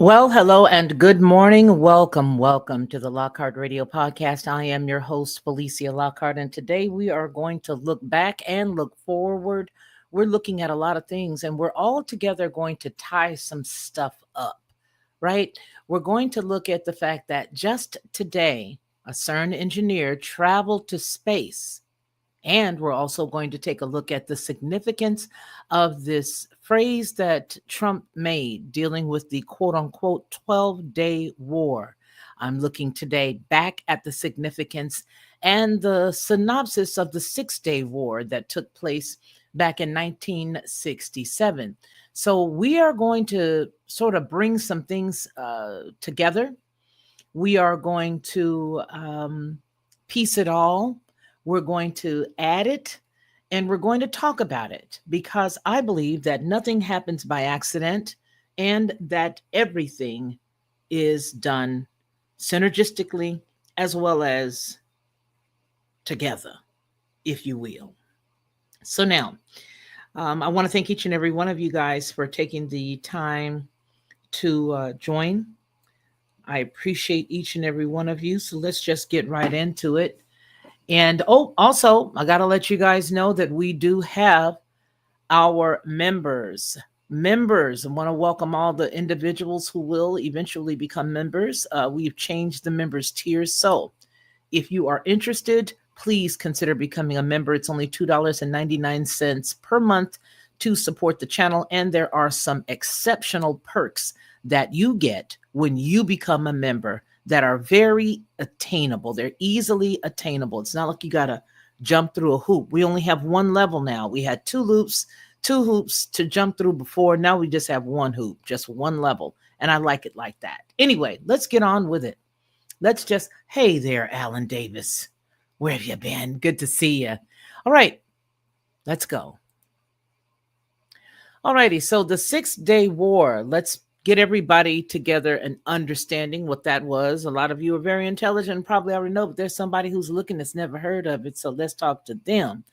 Well, hello and good morning. Welcome to the Lockhart Radio Podcast. I am your host, Felicia Lockhart, and today we are going to look back and look forward. We're looking at a lot of things, and we're all together going to tie some stuff up, right? We're going to look at the fact that just today, a CERN engineer traveled to space, and we're also going to take a look at the significance of this phrase that Trump made dealing with the quote unquote 12-day war. I'm looking today back at the significance and the synopsis of the 6-day war that took place back in 1967. So we are going to sort of bring some things together. We are going to piece it all. We're going to add it and we're going to talk about it because I believe that nothing happens by accident and that everything is done synergistically as well as together, if you will. So now, I want to thank each and every one of you guys for taking the time to join. I appreciate each and every one of you. So let's just get right into it. And also, I got to let you guys know that we do have our members. Members, I want to welcome all the individuals who will eventually become members. We've changed the members tiers. So if you are interested, please consider becoming a member. It's only $2.99 per month to support the channel. And there are some exceptional perks that you get when you become a member that are very attainable. They're easily attainable. It's not like you got to jump through a hoop. We only have one level now. We had two hoops to jump through before. Now we just have one hoop, just one level. And I like it like that. Anyway, let's get on with it. Hey there, Alan Davis. Where have you been? Good to see you. All right, let's go. All righty. So the 6-day war, let's get everybody together and understanding what that was. A lot of you are very intelligent and probably already know, but there's somebody who's looking that's never heard of it. So let's talk to them.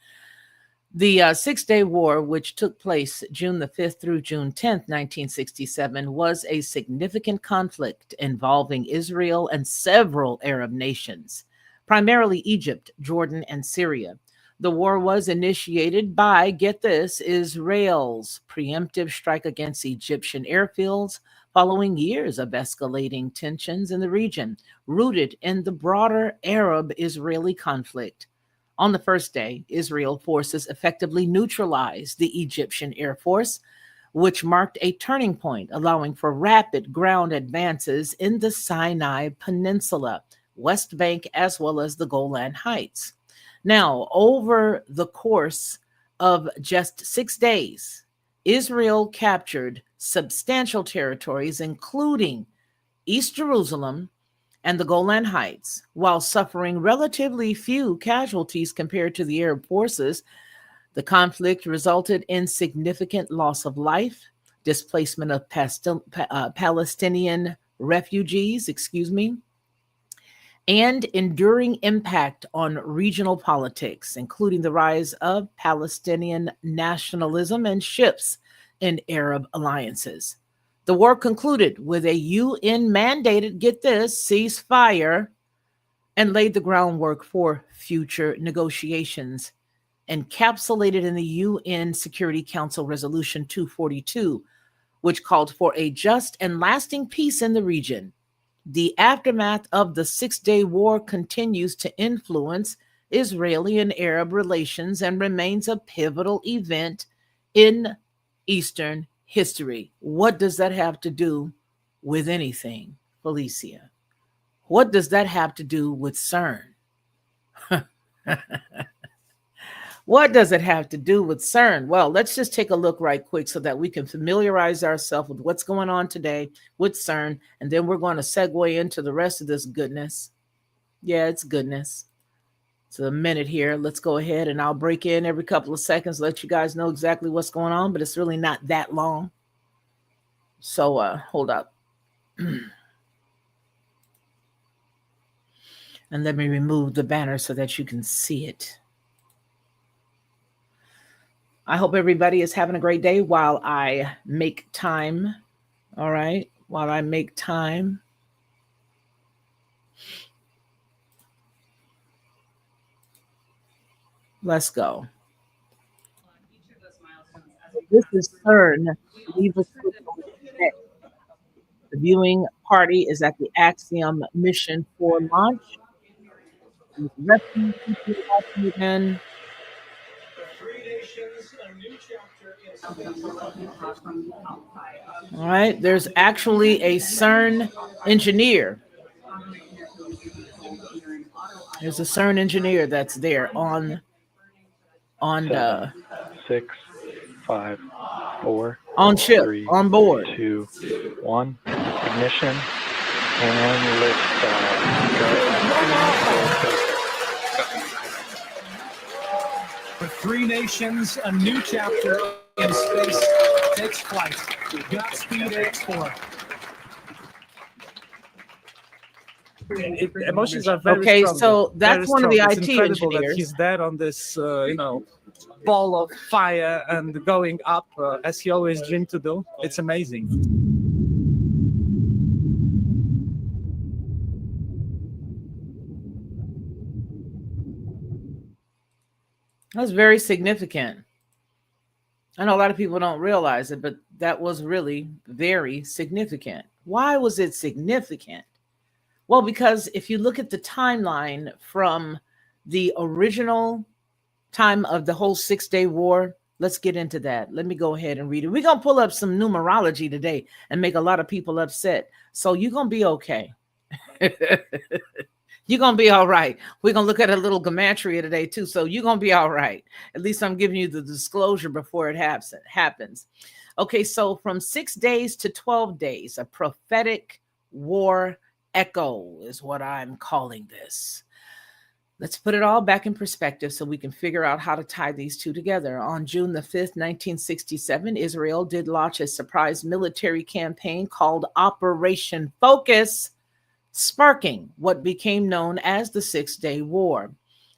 The 6-day war, which took place June the 5th through June 10th, 1967, was a significant conflict involving Israel and several Arab nations, primarily Egypt, Jordan, and Syria. The war was initiated by, get this, Israel's preemptive strike against Egyptian airfields following years of escalating tensions in the region, rooted in the broader Arab-Israeli conflict. On the first day, Israel forces effectively neutralized the Egyptian Air Force, which marked a turning point, allowing for rapid ground advances in the Sinai Peninsula, West Bank, as well as the Golan Heights. Now, over the course of just 6 days, Israel captured substantial territories, including East Jerusalem and the Golan Heights, while suffering relatively few casualties compared to the Arab forces. The conflict resulted in significant loss of life, displacement of Palestinian refugees, and enduring impact on regional politics, including the rise of Palestinian nationalism and shifts in Arab alliances. The war concluded with a UN mandated, get this, ceasefire and laid the groundwork for future negotiations, encapsulated in the UN Security Council Resolution 242, which called for a just and lasting peace in the region. The aftermath of the 6-day war continues to influence Israeli and Arab relations and remains a pivotal event in Eastern history. What does that have to do with anything, Felicia? What does that have to do with CERN? What does it have to do with CERN? Well, let's just take a look right quick so that we can familiarize ourselves with what's going on today with CERN, and then we're going to segue into the rest of this goodness. Yeah, it's goodness. So a minute here. Let's go ahead and I'll break in every couple of seconds, let you guys know exactly what's going on, but it's really not that long. So hold up. And let me remove the banner so that you can see it. I hope everybody is having a great day while I make time. All right. while I make time. Let's go. This is CERN. Leave us with the next. The viewing party is at the Axiom Mission 4 launch. With refuge, people watching again. All right, there's actually a CERN engineer. There's a CERN engineer that's there on Seven, the 6, 5, 4, on ship, 3, on board. 2, 1. Ignition and liftoff. Go. For three nations, a new chapter in space takes flight. Godspeed, X4. Emotions are very Okay, strong. so that's very one of strong. the It's IT incredible that engineers. he's there on this, ball of fire and going up as he always dreamed to do. It's amazing. That's very significant. I know a lot of people don't realize it, but that was really very significant. Why was it significant? Well, because if you look at the timeline from the original time of the whole 6 Day War, let's get into that. Let me go ahead and read it. We're going to pull up some numerology today and make a lot of people upset. So you're going to be okay. You're going to be all right. We're going to look at a little gematria today, too. So you're going to be all right. At least I'm giving you the disclosure before it happens. Okay, so from 6 days to 12 days, a prophetic war echo is what I'm calling this. Let's put it all back in perspective so we can figure out how to tie these two together. On June the 5th, 1967, Israel did launch a surprise military campaign called Operation Focus, sparking what became known as the 6 Day War.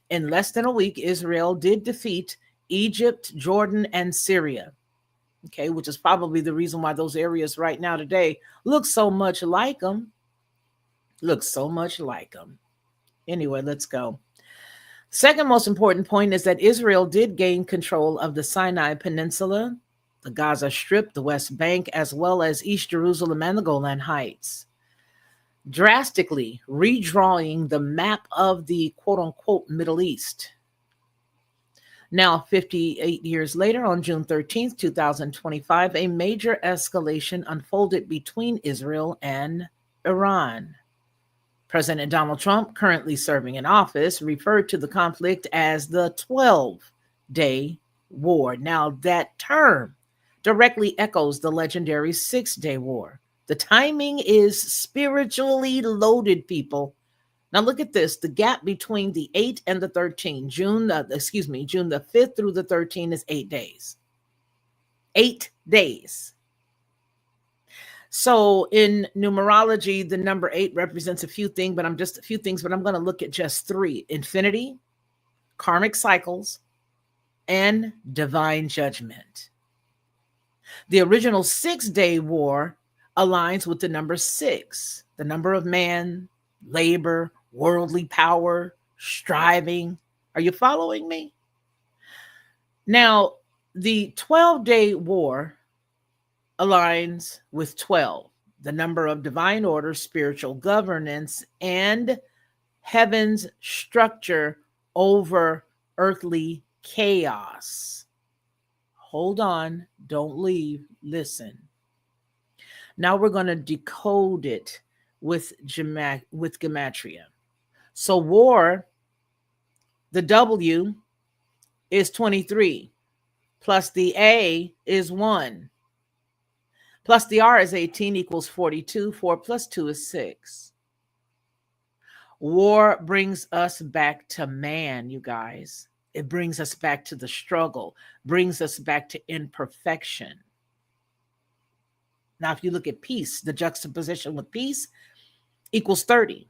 In less than a week, Israel did defeat Egypt, Jordan, and Syria. Okay, which is probably the reason why those areas right now today look so much like them. Anyway, let's go. Second most important point is that Israel did gain control of the Sinai Peninsula, the Gaza Strip, the West Bank, as well as East Jerusalem and the Golan Heights, drastically redrawing the map of the quote-unquote Middle East. Now, 58 years later, on June 13th, 2025, a major escalation unfolded between Israel and Iran. President Donald Trump, currently serving in office, referred to the conflict as the 12-Day War. Now, that term directly echoes the legendary 6 Day War. The timing is spiritually loaded, people. Now look at this. The gap between the 8 and the 13, June the 5th through the 13th is 8 days. 8 days. So in numerology, the number 8 represents a few things, but I'm going to look at just 3: infinity, karmic cycles, and divine judgment. The original 6 Day War aligns with the number 6, the number of man, labor, worldly power, striving. Are you following me? Now, the 12-Day War aligns with 12, the number of divine order, spiritual governance, and heaven's structure over earthly chaos. Hold on, don't leave, listen. Now we're going to decode it with gematria. So war, the W is 23, plus the A is 1, plus the R is 18 equals 42. 4 plus 2 is 6. War brings us back to man, you guys. It brings us back to the struggle, brings us back to imperfection. Now, if you look at peace, the juxtaposition with peace equals 30.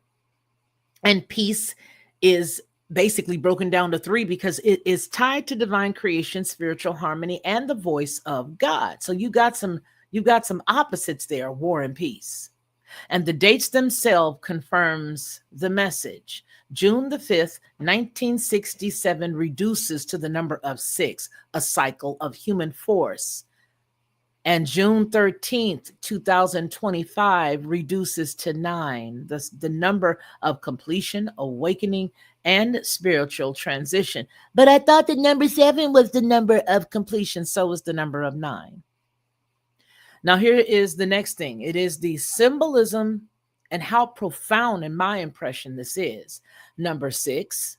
And peace is basically broken down to 3 because it is tied to divine creation, spiritual harmony, and the voice of God. So you got some You've got some opposites there, war and peace. And the dates themselves confirms the message. June the 5th, 1967 reduces to the number of 6, a cycle of human force. And June 13th, 2025 reduces to 9, the number of completion, awakening, and spiritual transition. But I thought the number 7 was the number of completion, so was the number of 9. Now, here is the next thing. It is the symbolism and how profound, in my impression, this is. Number 6,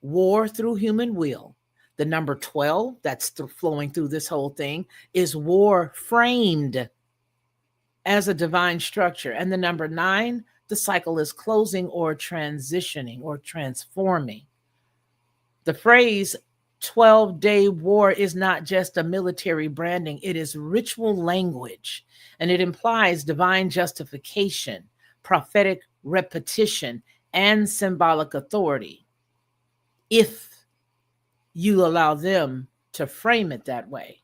war through human will. The number 12 that's flowing through this whole thing is war framed as a divine structure. And the number 9, the cycle is closing or transitioning or transforming. The phrase 12-day war is not just a military branding, it is ritual language, and it implies divine justification, prophetic repetition, and symbolic authority, if you allow them to frame it that way.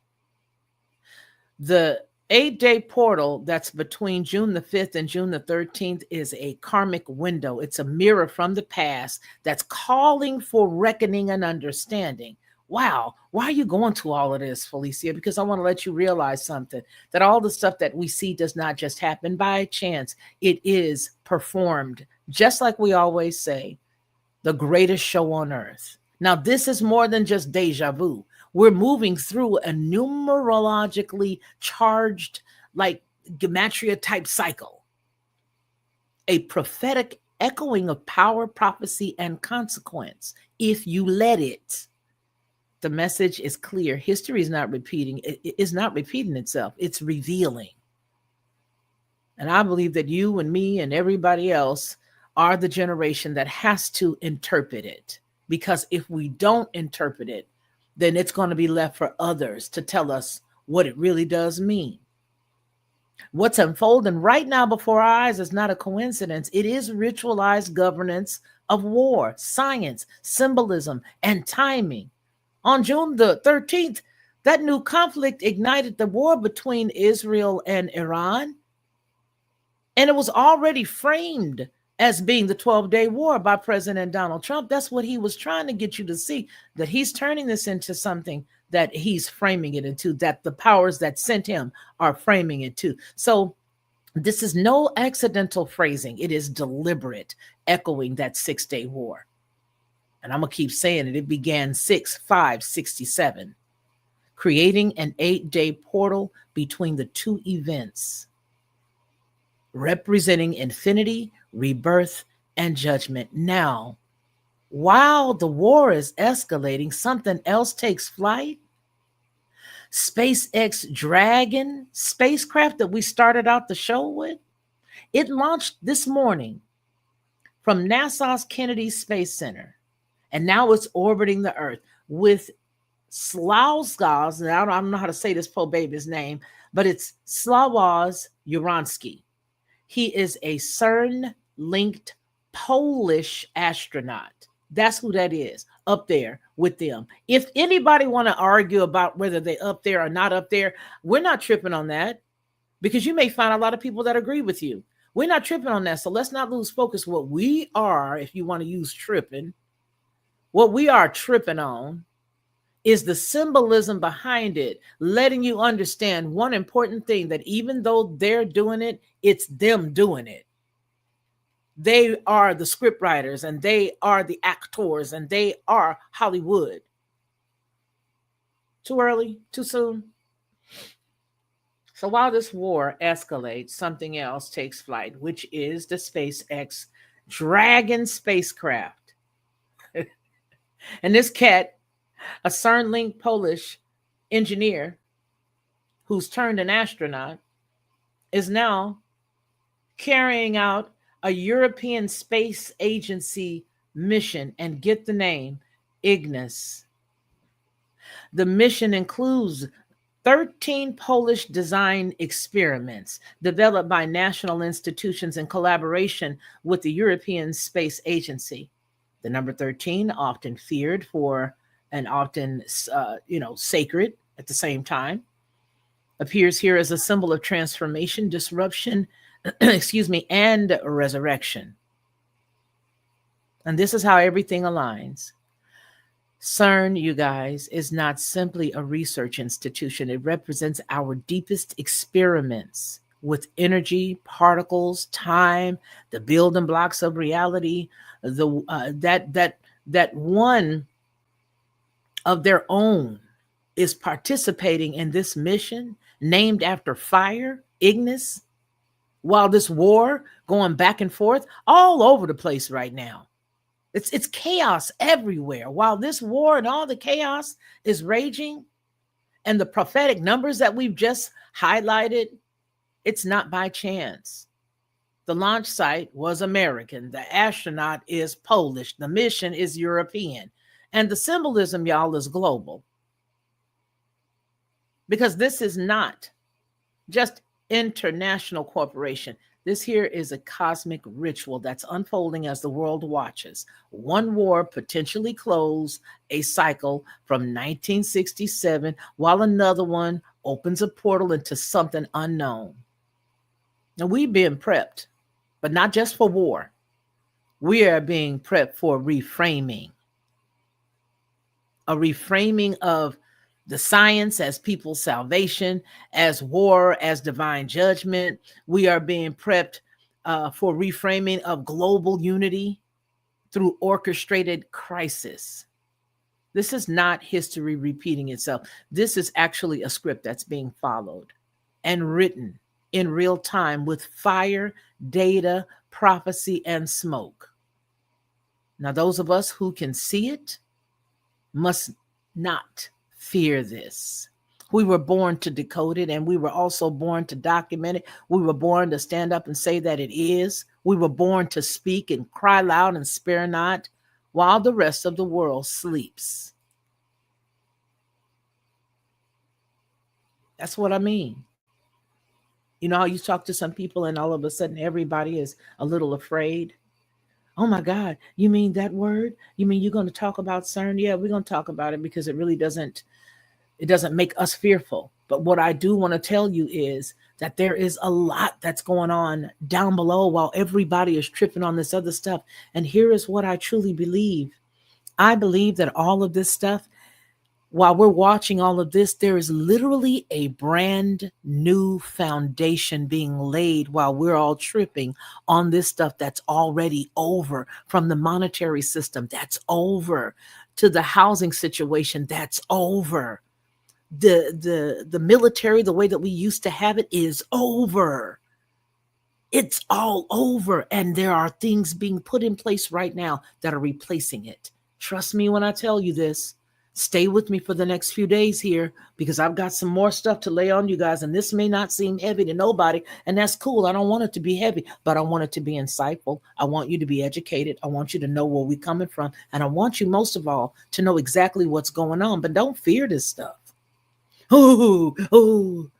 The 8-day portal that's between June the 5th and June the 13th is a karmic window. It's a mirror from the past that's calling for reckoning and understanding. Wow, why are you going to all of this, Felicia? Because I want to let you realize something, that all the stuff that we see does not just happen by chance. It is performed, just like we always say, the greatest show on earth. Now, this is more than just deja vu. We're moving through a numerologically charged, like gematria type cycle, a prophetic echoing of power, prophecy, and consequence, if you let it. The message is clear. History is not repeating. It is not repeating itself. It's revealing. And I believe that you and me and everybody else are the generation that has to interpret it. Because if we don't interpret it, then it's going to be left for others to tell us what it really does mean. What's unfolding right now before our eyes is not a coincidence. It is ritualized governance of war, science, symbolism, and timing. On June the 13th, that new conflict ignited the war between Israel and Iran. And it was already framed as being the 12-day war by President Donald Trump. That's what he was trying to get you to see, that he's turning this into something that he's framing it into, that the powers that sent him are framing it to. So this is no accidental phrasing. It is deliberate, echoing that 6-day war. And I'm going to keep saying it. It began 6/5/67, creating an 8-day portal between the two events, representing infinity, rebirth, and judgment. Now, while the war is escalating, something else takes flight. SpaceX Dragon spacecraft that we started out the show with, it launched this morning from NASA's Kennedy Space Center, and now it's orbiting the Earth with Slawskaz, and I don't know how to say this poor baby's name, but it's Slawaz Uransky. He is a CERN-linked Polish astronaut. That's who that is, up there with them. If anybody want to argue about whether they're up there or not up there, we're not tripping on that, because you may find a lot of people that agree with you. We're not tripping on that, so let's not lose focus. What we are, if you want to use tripping, what we are tripping on is the symbolism behind it, letting you understand one important thing, that even though they're doing it, it's them doing it. They are the script writers, and they are the actors, and they are Hollywood. Too early? Too soon? So while this war escalates, something else takes flight, which is the SpaceX Dragon spacecraft. And this cat, a CERN-linked Polish engineer who's turned an astronaut, is now carrying out a European Space Agency mission, and get the name, Ignis. The mission includes 13 Polish design experiments developed by national institutions in collaboration with the European Space Agency. The number 13, often feared for and often, sacred at the same time. appears here as a symbol of transformation, disruption, excuse me, and resurrection. And this is how everything aligns. CERN, you guys, is not simply a research institution. It represents our deepest experiments with energy, particles, time, the building blocks of reality. That one of their own is participating in this mission named after fire, Ignis, while this war going back and forth all over the place right now. It's chaos everywhere. While this war and all the chaos is raging, and the prophetic numbers that we've just highlighted, it's not by chance. The launch site was American. The astronaut is Polish. The mission is European. And the symbolism, y'all, is global. Because this is not just international corporation. This here is a cosmic ritual that's unfolding as the world watches. One war potentially close a cycle from 1967, while another one opens a portal into something unknown. Now, we've been prepped, but not just for war. We are being prepped for reframing. A reframing of the science as people's salvation, as war, as divine judgment. We are being prepped for reframing of global unity through orchestrated crisis. This is not history repeating itself. This is actually a script that's being followed and written in real time with fire, data, prophecy, and smoke. Now, those of us who can see it must not fear this. We were born to decode it, and we were also born to document it. We were born to stand up and say that it is. We were born to speak and cry loud and spare not, while the rest of the world sleeps. That's what I mean. You know how you talk to some people and all of a sudden everybody is a little afraid? Oh my God, you mean that word? You mean you're going to talk about CERN? Yeah, we're going to talk about it because it really doesn't make us fearful. But what I do want to tell you is that there is a lot that's going on down below while everybody is tripping on this other stuff. And here is what I truly believe. I believe that all of this stuff, while we're watching all of this, there is literally a brand new foundation being laid while we're all tripping on this stuff that's already over, from the monetary system that's over to the housing situation that's over. The military, the way that we used to have it, is over. It's all over. And there are things being put in place right now that are replacing it. Trust me when I tell you this. Stay with me for the next few days here, because I've got some more stuff to lay on you guys. And this may not seem heavy to nobody, and that's cool. I don't want it to be heavy, but I want it to be insightful. I want you to be educated. I want you to know where we're coming from. And I want you, most of all, to know exactly what's going on. But don't fear this stuff. Oh,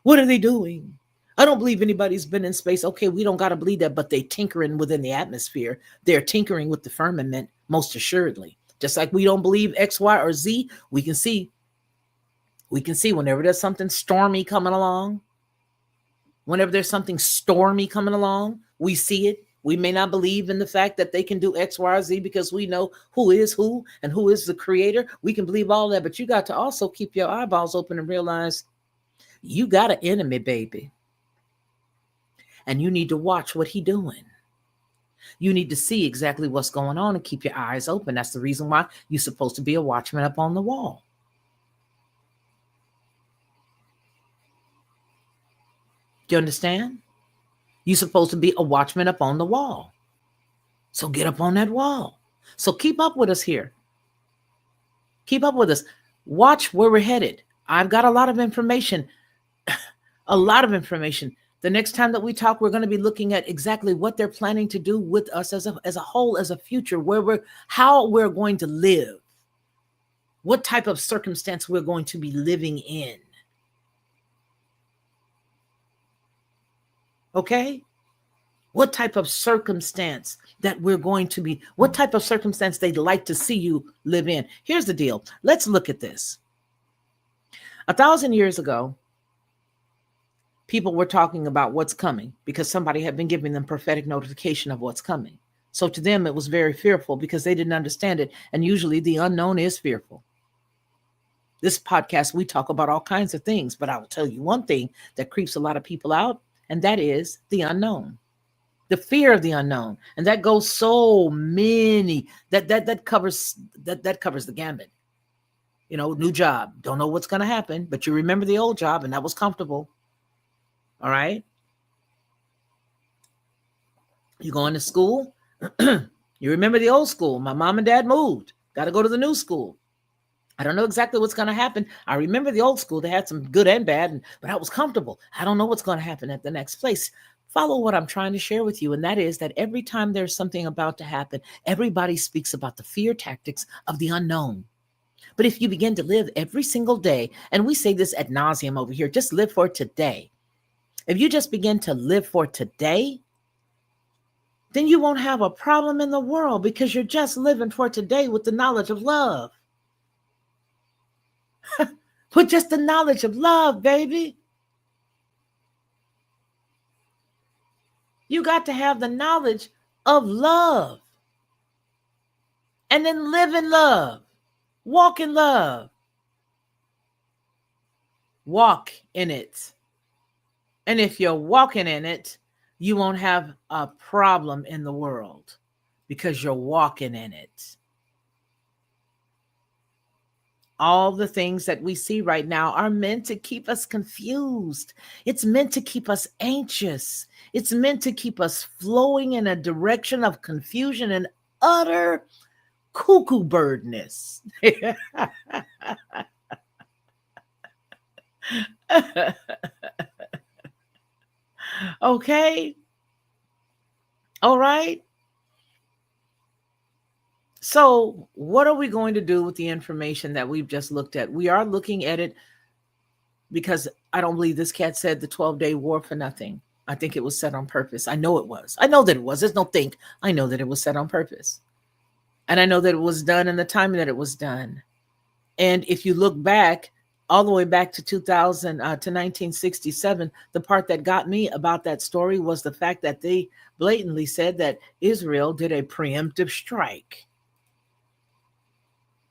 what are they doing? I don't believe anybody's been in space. Okay, we don't got to believe that, but they tinkering within the atmosphere. They're tinkering with the firmament, most assuredly. Just like we don't believe X, Y, or Z, we can see whenever there's something stormy coming along, whenever there's something stormy coming along, we see it. We may not believe in the fact that they can do X, Y, or Z because we know who is who and who is the creator. We can believe all that, but you got to also keep your eyeballs open and realize you got an enemy, baby. And you need to watch what he's doing. You need to see exactly what's going on and keep your eyes open. That's the reason why you're supposed to be a watchman up on the wall. Do you understand? You're supposed to be a watchman up on the wall. So get up on that wall. So keep up with us here. Keep up with us. Watch where we're headed. I've got a lot of information. A lot of information. The next time that we talk, we're going to be looking at exactly what they're planning to do with us as a whole, as a future, how we're going to live, what type of circumstance we're going to be living in. Okay? What type of circumstance that we're going to be, what type of circumstance they'd like to see you live in. Here's the deal. Let's look at this. 1,000 years ago, people were talking about what's coming because somebody had been giving them prophetic notification of what's coming. So to them, it was very fearful because they didn't understand it. And usually the unknown is fearful. This podcast, we talk about all kinds of things, but I will tell you one thing that creeps a lot of people out, and that is the unknown, the fear of the unknown. And that goes so many, that covers the gambit. You know, new job, don't know what's going to happen, but you remember the old job and that was comfortable. All right. You going to school. You remember the old school. My mom and dad moved. Got to go to the new school. I don't know exactly what's going to happen. I remember the old school. They had some good and bad, but I was comfortable. I don't know what's going to happen at the next place. Follow what I'm trying to share with you. And that is that every time there's something about to happen, everybody speaks about the fear tactics of the unknown. But if you begin to live every single day, and we say this ad nauseum over here, just live for today. If you just begin to live for today, then you won't have a problem in the world because you're just living for today with the knowledge of love. With just the knowledge of love, baby. You got to have the knowledge of love. And then live in love. Walk in love. Walk in it. And if you're walking in it, you won't have a problem in the world because you're walking in it. All the things that we see right now are meant to keep us confused. It's meant to keep us anxious. It's meant to keep us flowing in a direction of confusion and utter cuckoo birdness. Okay. All right. So what are we going to do with the information that we've just looked at? We are looking at it because I don't believe this cat said the 12-day war for nothing. I think it was set on purpose. I know it was. I know that it was. There's no think. I know that it was set on purpose. And I know that it was done in the time that it was done. And if you look back, all the way back to 2000 to 1967, the part that got me about that story was the fact that they blatantly said that Israel did a preemptive strike.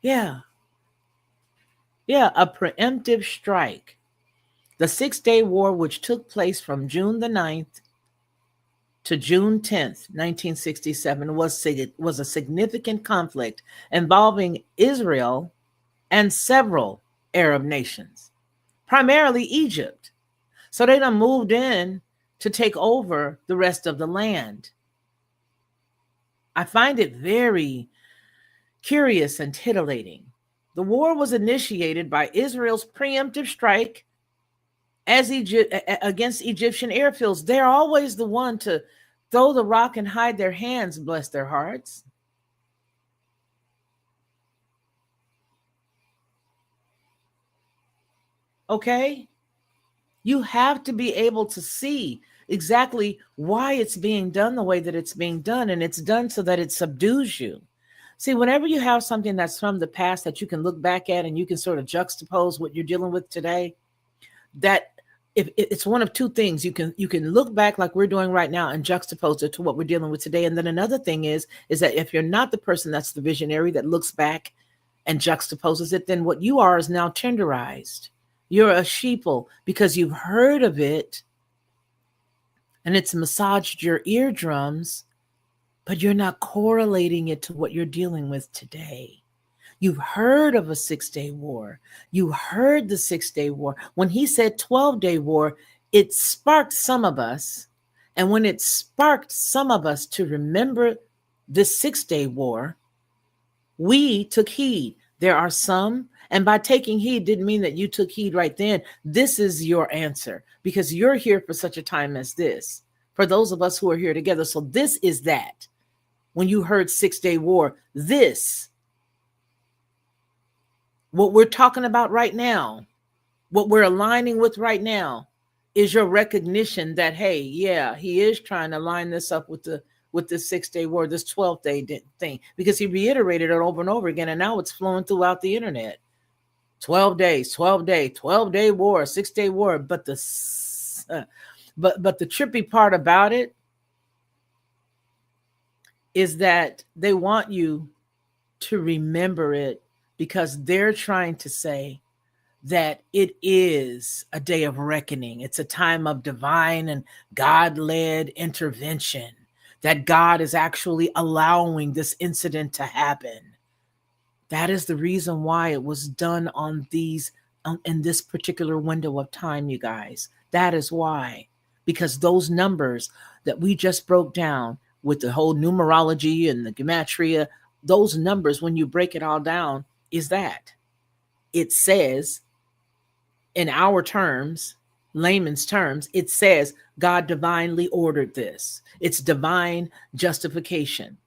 Yeah, a preemptive strike. The 6-day war, which took place from June the 9th to June 10th, 1967, was a significant conflict involving Israel and several Arab nations, primarily Egypt. So they done moved in to take over the rest of the land. I find it very curious and titillating. The war was initiated by Israel's preemptive strike against Egyptian airfields. They're always the one to throw the rock and hide their hands, bless their hearts. Okay? You have to be able to see exactly why it's being done the way that it's being done, and it's done so that it subdues you. See, whenever you have something that's from the past that you can look back at and you can sort of juxtapose what you're dealing with today, that if it's one of two things, you can look back like we're doing right now and juxtapose it to what we're dealing with today. And then another thing is that if you're not the person that's the visionary that looks back and juxtaposes it, then what you are is now tenderized. You're a sheeple because you've heard of it and it's massaged your eardrums, but you're not correlating it to what you're dealing with today. You've heard of a 6-day war. You heard the 6-day war. When he said 12-day war, it sparked some of us. And when it sparked some of us to remember this 6-day war, we took heed. There are some, and by taking heed didn't mean that you took heed right then. This is your answer because you're here for such a time as this, for those of us who are here together. So this is that. When you heard 6-day war, this, what we're talking about right now, what we're aligning with right now is your recognition that, hey, yeah, he is trying to line this up with this 6-day war, this 12th-day thing, because he reiterated it over and over again, and now it's flowing throughout the internet. 12 days, 12-day war, 6-day war, but the But the trippy part about it is that they want you to remember it because they're trying to say that it is a day of reckoning. It's a time of divine and God-led intervention, that God is actually allowing this incident to happen. That is the reason why it was done on these in this particular window of time, you guys. That is why. Because those numbers that we just broke down with the whole numerology and the gematria, those numbers, when you break it all down, is that it says in our terms, layman's terms, it says God divinely ordered this. It's divine justification.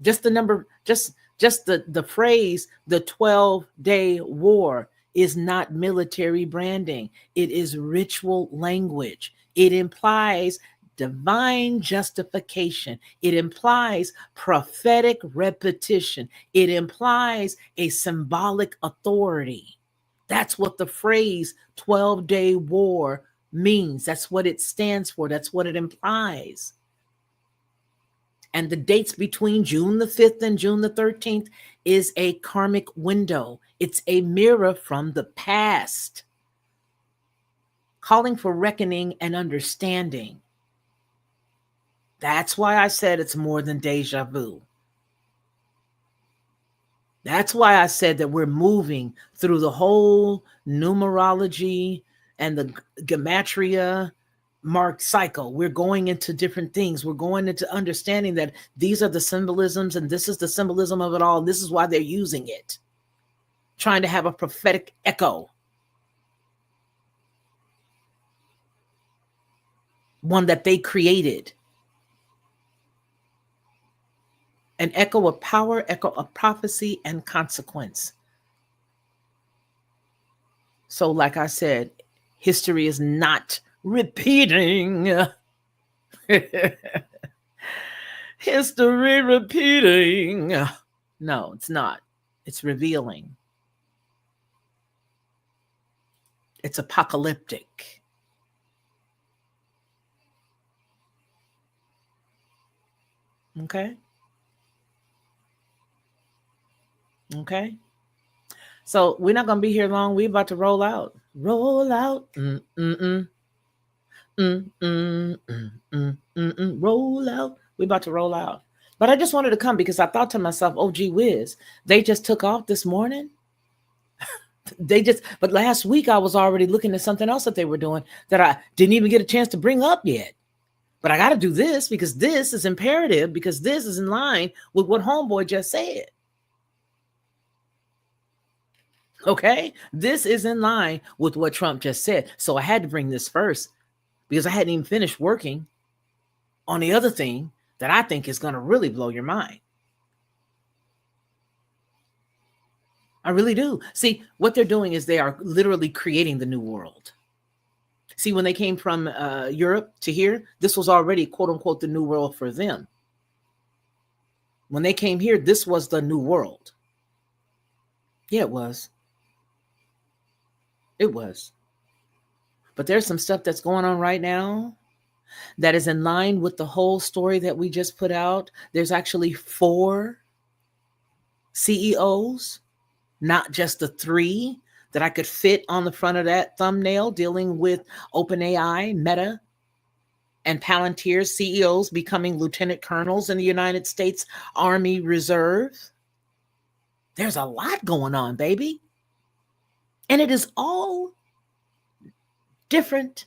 Just the number, just the phrase, the 12-day war is not military branding. It is ritual language. It implies divine justification. It implies prophetic repetition. It implies a symbolic authority. That's what the phrase 12-day war means. That's what it stands for. That's what it implies. And the dates between June the 5th and June the 13th is a karmic window. It's a mirror from the past, calling for reckoning and understanding. That's why I said it's more than deja vu. That's why I said that we're moving through the whole numerology and the gematria marked cycle. We're going into different things. We're going into understanding that these are the symbolisms and this is the symbolism of it all. This is why they're using it, trying to have a prophetic echo, one that they created. An echo of power, echo of prophecy, and consequence. So, like I said, history is not repeating. History repeating. No, it's not. It's revealing. It's apocalyptic. Okay? Okay. So we're not going to be here long. We're about to roll out. Roll out. Roll out. We're about to roll out. But I just wanted to come because I thought to myself, oh, gee whiz, they just took off this morning. But last week I was already looking at something else that they were doing that I didn't even get a chance to bring up yet. But I got to do this because this is imperative, because this is in line with what Homeboy just said. Okay, this is in line with what Trump just said. So I had to bring this first because I hadn't even finished working on the other thing that I think is going to really blow your mind. I really do. See, what they're doing is they are literally creating the new world. See, when they came from Europe to here, this was already, quote unquote, the new world for them. When they came here, this was the new world. Yeah, it was. It was. But there's some stuff that's going on right now that is in line with the whole story that we just put out. There's actually 4 CEOs, not just the 3 that I could fit on the front of that thumbnail, dealing with OpenAI, Meta, and Palantir CEOs becoming lieutenant colonels in the United States Army Reserve. There's a lot going on, baby. And it is all different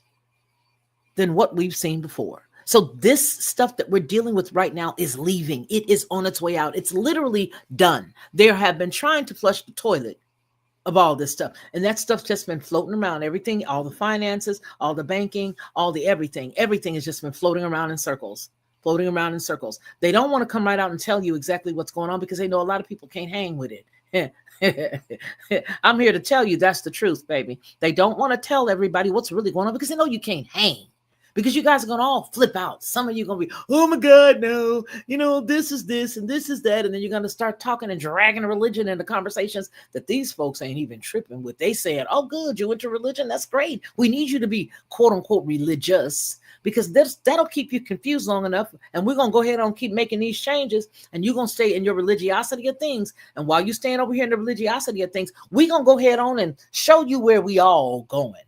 than what we've seen before. So this stuff that we're dealing with right now is leaving. It is on its way out. It's literally done. They have been trying to flush the toilet of all this stuff. And that stuff's just been floating around. Everything, all the finances, all the banking, all the everything. Everything has just been floating around in circles. Floating around in circles. They don't want to come right out and tell you exactly what's going on because they know a lot of people can't hang with it. I'm here to tell you that's the truth, baby. They don't want to tell everybody what's really going on because they know you can't hang. because you guys are going to all flip out. Some of you are going to be, oh my God, no, this is this and this is that. And then you're going to start talking and dragging religion into conversations that these folks ain't even tripping with. They said, oh, good, you into religion? That's great. We need you to be quote unquote religious, because that'll keep you confused long enough. And we're going to go ahead and keep making these changes, and you're going to stay in your religiosity of things. And while you stand over here in the religiosity of things, we're going to go ahead on and show you where we all going.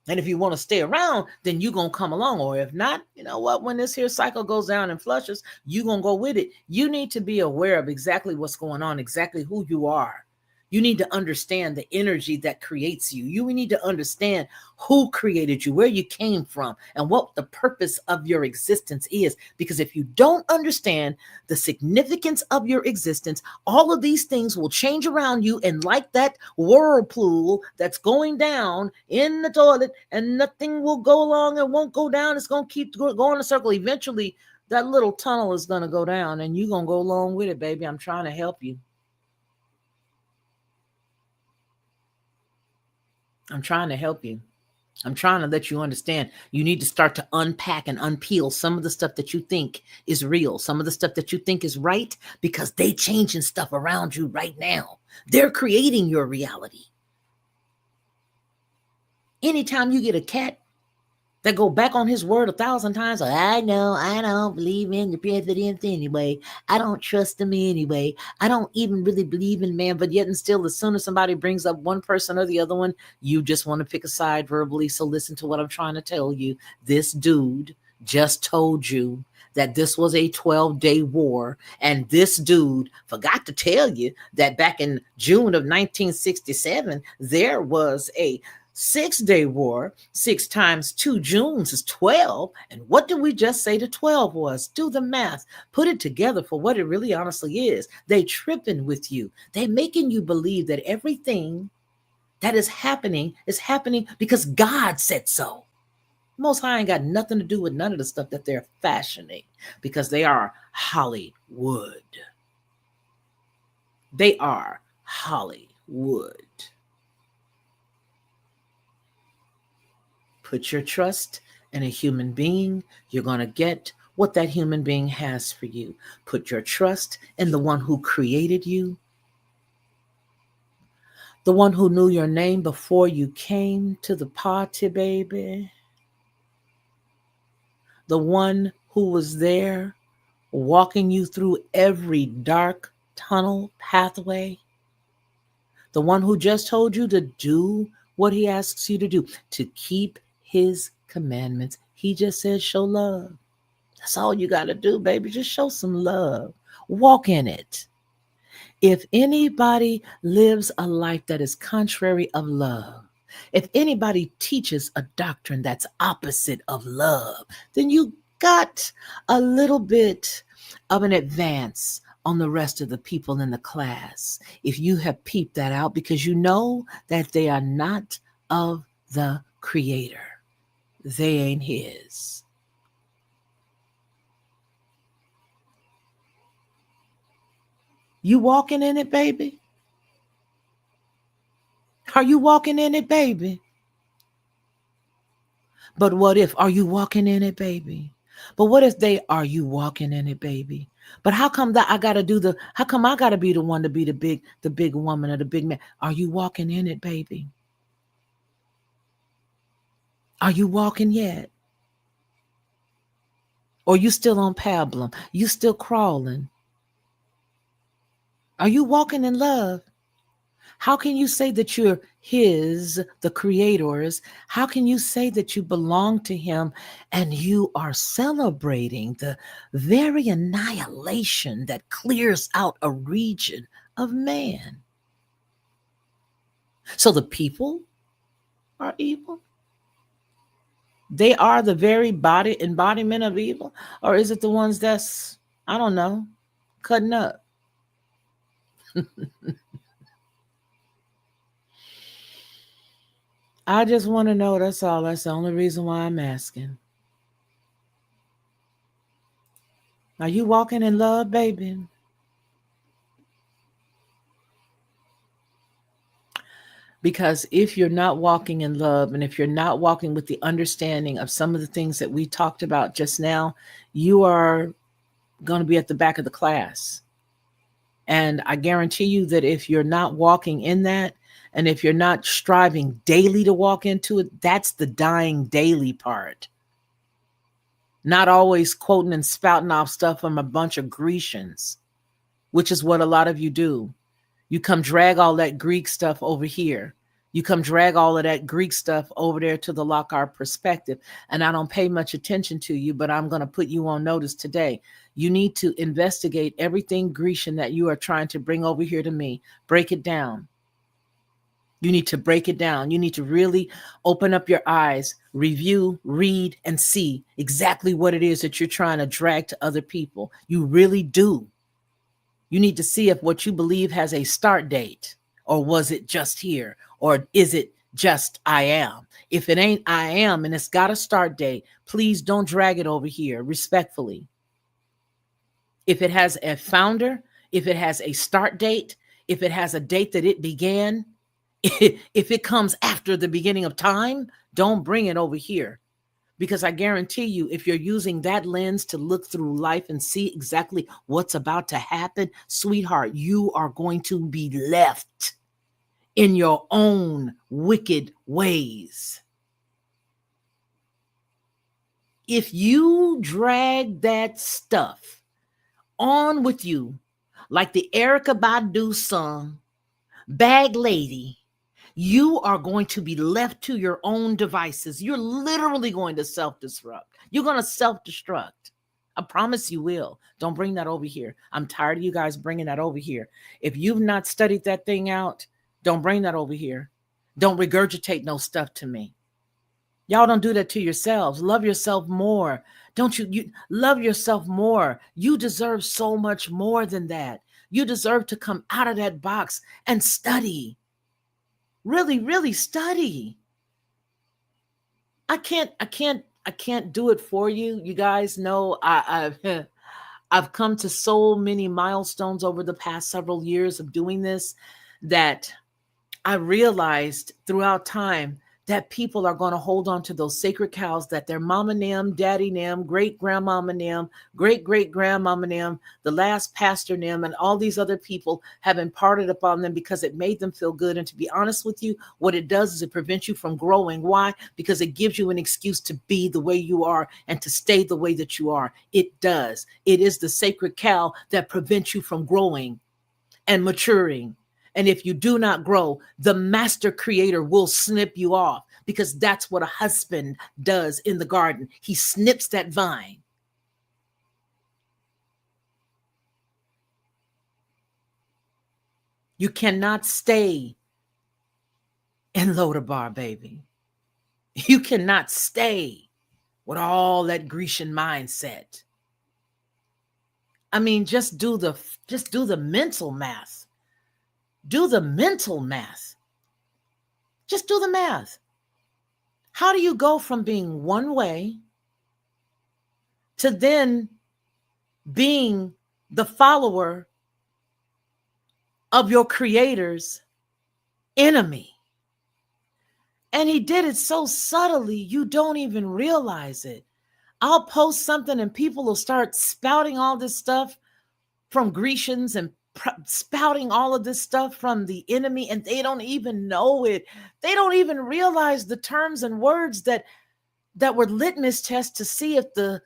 And if you want to stay around, then you're going to come along. Or if not, you know what? When this here cycle goes down and flushes, you're going to go with it. You need to be aware of exactly what's going on, exactly who you are. You need to understand the energy that creates you. You need to understand who created you, where you came from, and what the purpose of your existence is. Because if you don't understand the significance of your existence, all of these things will change around you. And like that whirlpool that's going down in the toilet, and nothing will go along and won't go down. It's going to keep going in a circle. Eventually, that little tunnel is going to go down, and you're going to go along with it, baby. I'm trying to help you. I'm trying to help you. I'm trying to let you understand. You need to start to unpack and unpeel some of the stuff that you think is real, some of the stuff that you think is right, because they changing stuff around you right now. They're creating your reality. Anytime you get a cat that go back on his word 1,000 times, I don't believe in the president anyway. I don't trust him anyway. I don't even really believe in man. But yet and still, as soon as somebody brings up one person or the other one, you just want to pick a side verbally. So listen to what I'm trying to tell you. This dude just told you that this was a 12-day war. And this dude forgot to tell you that back in June of 1967, there was a 6-day war. 6 times 2 Junes is 12. And what did we just say the 12 was? Do the math. Put it together for what it really honestly is. They tripping with you. They making you believe that everything that is happening because God said so. Most High ain't got nothing to do with none of the stuff that they're fashioning, because they are Hollywood. They are Hollywood. Put your trust in a human being. You're going to get what that human being has for you. Put your trust in the one who created you, the one who knew your name before you came to the party, baby. The one who was there walking you through every dark tunnel pathway. The one who just told you to do what he asks you to do, to keep his commandments. He just said, show love. That's all you got to do, baby. Just show some love. Walk in it. If anybody lives a life that is contrary of love, if anybody teaches a doctrine that's opposite of love, then you got a little bit of an advance on the rest of the people in the class. If you have peeped that out, because you know that they are not of the Creator. They ain't his. You walking in it, baby? Are you walking in it, baby? But what if, are you walking in it, baby? But what if are you walking in it, baby? But how come that how come I gotta be the one to be the big woman or the big man? Are you walking in it, baby? Are you walking yet? Or you still on pablum? You still crawling? Are you walking in love? How can you say that you're his, the creator's? How can you say that you belong to him and you are celebrating the very annihilation that clears out a region of man? So the people are evil? They are the very embodiment of evil? Or is it the ones that's, I don't know, cutting up? I just want to know, that's all. That's the only reason why I'm asking. Are you walking in love, baby? Because if you're not walking in love and if you're not walking with the understanding of some of the things that we talked about just now, you are going to be at the back of the class. And I guarantee you that if you're not walking in that, and if you're not striving daily to walk into it, that's the dying daily part. Not always quoting and spouting off stuff from a bunch of Grecians, which is what a lot of you do. You come drag all that Greek stuff over here. You come drag all of that Greek stuff over there to the Lockhart perspective. And I don't pay much attention to you, but I'm going to put you on notice today. You need to investigate everything Grecian that you are trying to bring over here to me. Break it down. You need to break it down. You need to really open up your eyes, review, read, and see exactly what it is that you're trying to drag to other people. You really do. You need to see if what you believe has a start date, or was it just here, or is it just I am? If it ain't I am and it's got a start date, please don't drag it over here, respectfully. If it has a founder, if it has a start date, if it has a date that it began, if it comes after the beginning of time, don't bring it over here. Because I guarantee you, if you're using that lens to look through life and see exactly what's about to happen, sweetheart, you are going to be left in your own wicked ways. If you drag that stuff on with you, like the Erykah Badu song, Bag Lady, you are going to be left to your own devices. You're literally going to self-destruct. You're going to self-destruct. I promise you will. Don't bring that over here. I'm tired of you guys bringing that over here. If you've not studied that thing out, don't bring that over here. Don't regurgitate no stuff to me. Y'all don't do that to yourselves. Love yourself more. Don't you love yourself more. You deserve so much more than that. You deserve to come out of that box and study. Really, really study. I can't do it for you. You guys know I've come to so many milestones over the past several years of doing this that I realized throughout time that people are going to hold on to those sacred cows that their mama nam, daddy nam, great grandmama nam, great great grandmama nam, the last pastor nam, and all these other people have imparted upon them because it made them feel good. And to be honest with you, what it does is it prevents you from growing. Why? Because it gives you an excuse to be the way you are and to stay the way that you are. It does. It is the sacred cow that prevents you from growing and maturing. And if you do not grow, the master creator will snip you off, because that's what a husband does in the garden. He snips that vine. You cannot stay in Lodabar, baby. You cannot stay with all that Grecian mindset. I mean, just do the mental math. Do the mental math. Just do the math. How do you go from being one way to then being the follower of your creator's enemy? And he did it so subtly, you don't even realize it. I'll post something and people will start spouting all this stuff from Grecians and spouting all of this stuff from the enemy, and they don't even know it. They don't even realize the terms and words that were litmus tests to see if the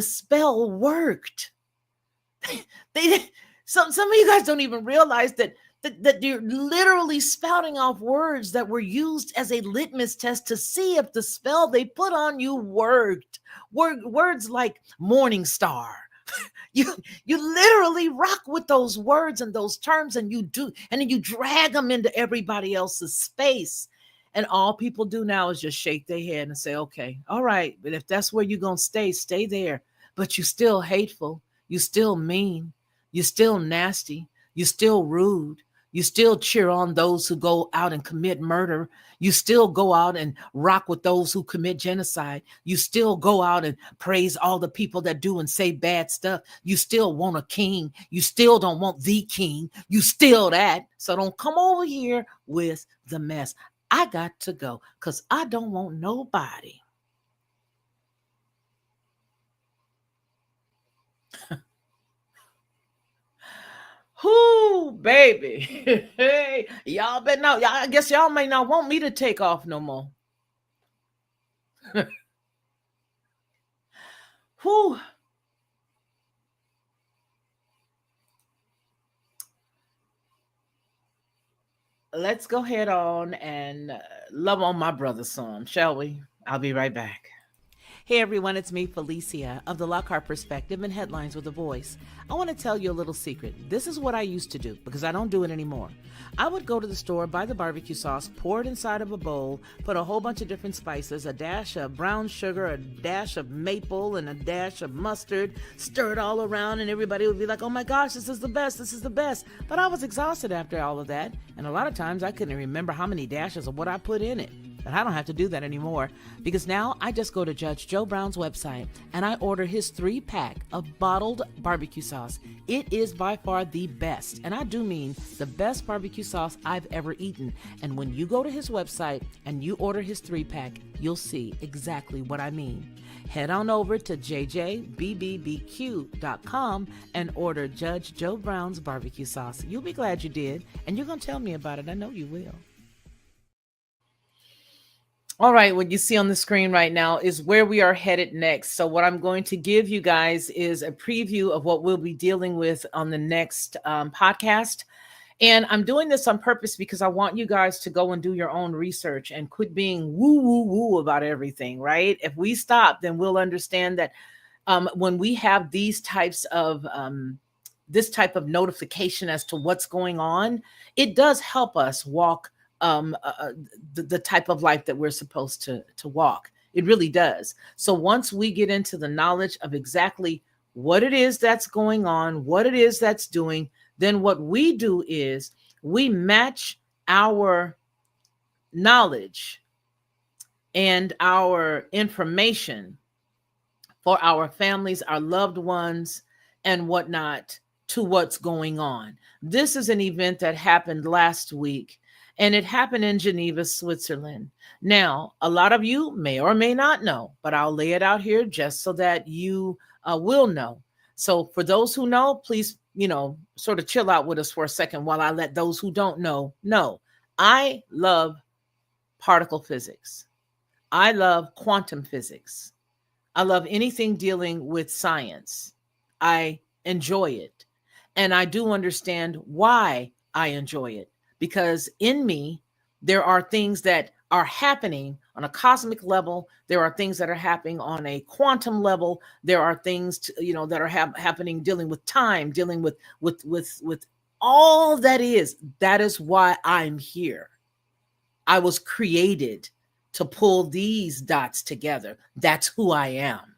spell worked. Some of you guys don't even realize that you're literally spouting off words that were used as a litmus test to see if the spell they put on you worked. Words like morning star. You literally rock with those words and those terms, and then you drag them into everybody else's space. And all people do now is just shake their head and say, okay, all right, but if that's where you're going to stay there. But you're still hateful. You're still mean. You're still nasty. You're still rude. You still cheer on those who go out and commit murder. You still go out and rock with those who commit genocide. You still go out and praise all the people that do and say bad stuff. You still want a king. You still don't want the king. You still that. So don't come over here with the mess. I got to go because I don't want nobody. Whoo, baby. Hey, y'all better not. I guess y'all may not want me to take off no more. Whoo. Let's go ahead on and love on my brother some, shall we? I'll be right back. Hey everyone, it's me, Felicia, of the Lockhart Perspective and Headlines with a Voice. I want to tell you a little secret. This is what I used to do because I don't do it anymore. I would go to the store, buy the barbecue sauce, pour it inside of a bowl, put a whole bunch of different spices, a dash of brown sugar, a dash of maple, and a dash of mustard, stir it all around, and everybody would be like, oh my gosh, this is the best, this is the best. But I was exhausted after all of that, and a lot of times I couldn't remember how many dashes of what I put in it. But I don't have to do that anymore because now I just go to Judge Joe Brown's website and I order his 3-pack of bottled barbecue sauce. It is by far the best, and I do mean the best barbecue sauce I've ever eaten. And when you go to his website and you order his 3-pack, you'll see exactly what I mean. Head on over to jjbbbbq.com and order Judge Joe Brown's barbecue sauce. You'll be glad you did, and you're going to tell me about it. I know you will. All right, what you see on the screen right now is where we are headed next. So what I'm going to give you guys is a preview of what we'll be dealing with on the next podcast. And I'm doing this on purpose because I want you guys to go and do your own research and quit being woo, woo, woo about everything, right? If we stop, then we'll understand that when we have these types of this type of notification as to what's going on, it does help us walk the type of life that we're supposed to walk. It really does. So once we get into the knowledge of exactly what it is that's going on, what it is that's doing, then what we do is we match our knowledge and our information for our families, our loved ones, and whatnot to what's going on. This is an event that happened last week, and it happened in Geneva, Switzerland. Now, a lot of you may or may not know, but I'll lay it out here just so that you will know. So for those who know, please, sort of chill out with us for a second while I let those who don't know. I love particle physics. I love quantum physics. I love anything dealing with science. I enjoy it. And I do understand why I enjoy it. Because in me, there are things that are happening on a cosmic level. There are things that are happening on a quantum level. There are things, that are happening dealing with time, dealing with all that is. That is why I'm here. I was created to pull these dots together. That's who I am.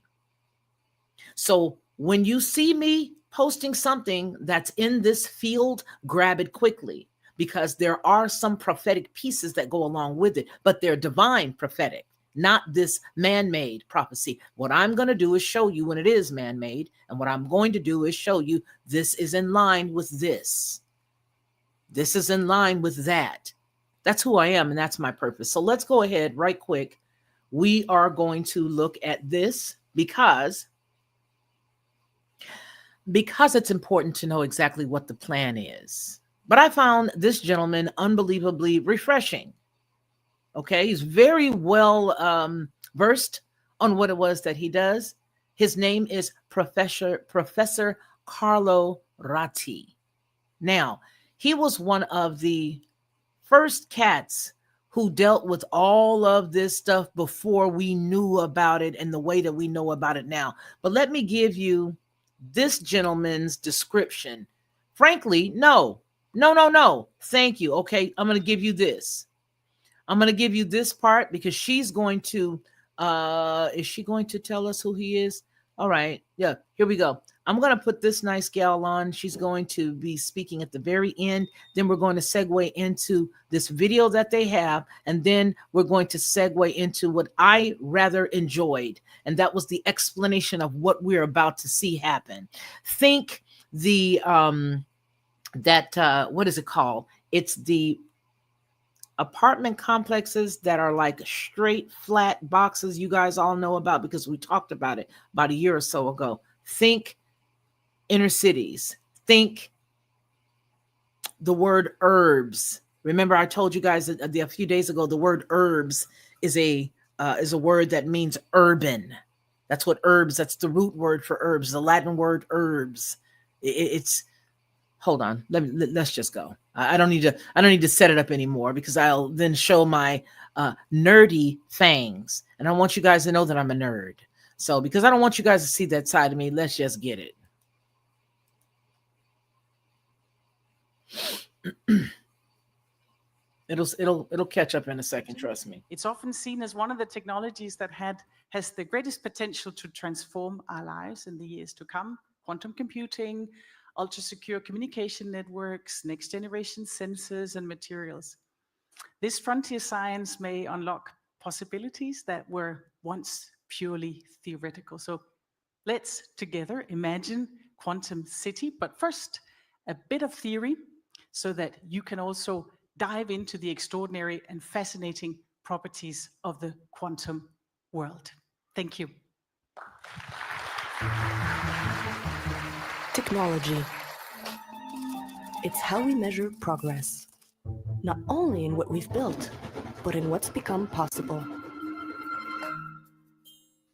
So when you see me posting something that's in this field, grab it quickly, because there are some prophetic pieces that go along with it, but they're divine prophetic, not this man-made prophecy. What I'm going to do is show you when it is man-made, and what I'm going to do is show you this is in line with this. This is in line with that. That's who I am, and that's my purpose. So let's go ahead right quick. We are going to look at this because it's important to know exactly what the plan is. But I found this gentleman unbelievably refreshing. Okay, he's very well versed on what it was that he does. His name is Professor Carlo Ratti. Now, he was one of the first cats who dealt with all of this stuff before we knew about it and the way that we know about it now. But let me give you this gentleman's description. Frankly, no. Thank you. Okay, I'm going to give you this. I'm going to give you this part because she's going to, is she going to tell us who he is? All right. Yeah, here we go. I'm going to put this nice gal on. She's going to be speaking at the very end. Then we're going to segue into this video that they have. And then we're going to segue into what I rather enjoyed. And that was the explanation of what we're about to see happen. Think the, what is it called? It's the apartment complexes that are like straight flat boxes you guys all know about because we talked about it about a year or so ago. Think inner cities. Think the word herbs. Remember I told you guys a few days ago the word herbs is a word that means urban. That's what herbs, that's the root word for herbs, the Latin word herbs. It's hold on, let's just go. I don't need to set it up anymore because I'll then show my nerdy things, and I want you guys to know that I'm a nerd. So because I don't want you guys to see that side of me, let's just get it. It'll catch up in a second, trust me. It's often seen as one of the technologies that has the greatest potential to transform our lives in the years to come. Quantum computing, ultra-secure communication networks, next-generation sensors and materials. This frontier science may unlock possibilities that were once purely theoretical. So let's together imagine quantum city, but first a bit of theory so that you can also dive into the extraordinary and fascinating properties of the quantum world. Thank you. Technology. It's how we measure progress, not only in what we've built, but in what's become possible.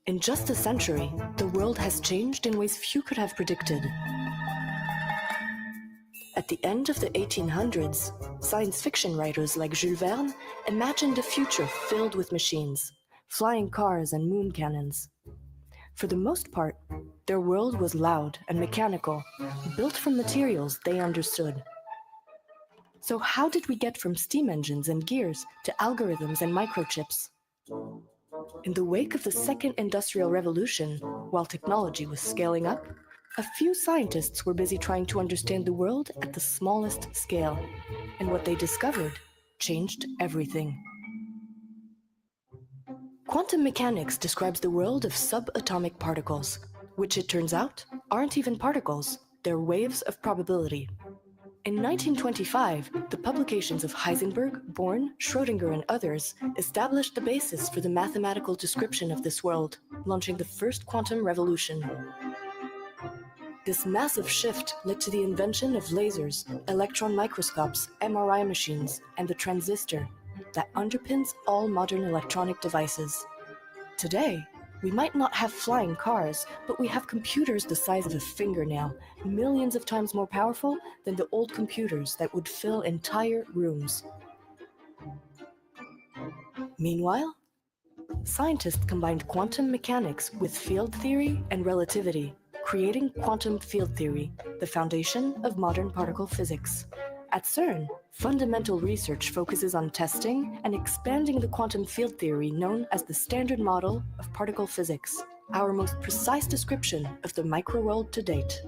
In just a century, the world has changed in ways few could have predicted. At the end of the 1800s, science fiction writers like Jules Verne imagined a future filled with machines, flying cars and moon cannons. For the most part, their world was loud and mechanical, built from materials they understood. So how did we get from steam engines and gears to algorithms and microchips? In the wake of the Second Industrial Revolution, while technology was scaling up, a few scientists were busy trying to understand the world at the smallest scale, and what they discovered changed everything. Quantum mechanics describes the world of subatomic particles, which it turns out aren't even particles, they're waves of probability. In 1925, the publications of Heisenberg, Born, Schrödinger, and others established the basis for the mathematical description of this world, launching the first quantum revolution. This massive shift led to the invention of lasers, electron microscopes, MRI machines, and the transistor that underpins all modern electronic devices. Today, we might not have flying cars, but we have computers the size of a fingernail, millions of times more powerful than the old computers that would fill entire rooms. Meanwhile, scientists combined quantum mechanics with field theory and relativity, creating quantum field theory, the foundation of modern particle physics. At CERN, fundamental research focuses on testing and expanding the quantum field theory known as the Standard Model of Particle Physics, our most precise description of the microworld to date.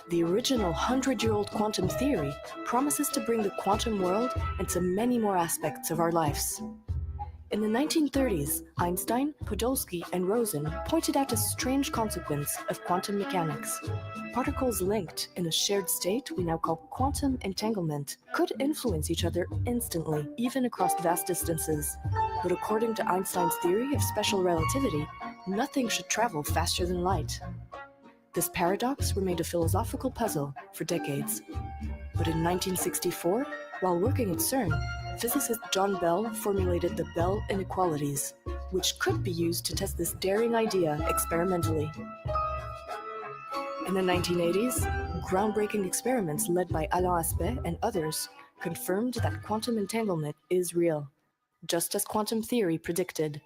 The original 100-year-old quantum theory promises to bring the quantum world into many more aspects of our lives. In the 1930s, Einstein, Podolsky, and Rosen pointed out a strange consequence of quantum mechanics. Particles linked in a shared state we now call quantum entanglement could influence each other instantly, even across vast distances. But according to Einstein's theory of special relativity, nothing should travel faster than light. This paradox remained a philosophical puzzle for decades. But in 1964, while working at CERN, physicist John Bell formulated the Bell inequalities, which could be used to test this daring idea experimentally. In the 1980s, groundbreaking experiments led by Alain Aspect and others confirmed that quantum entanglement is real, just as quantum theory predicted.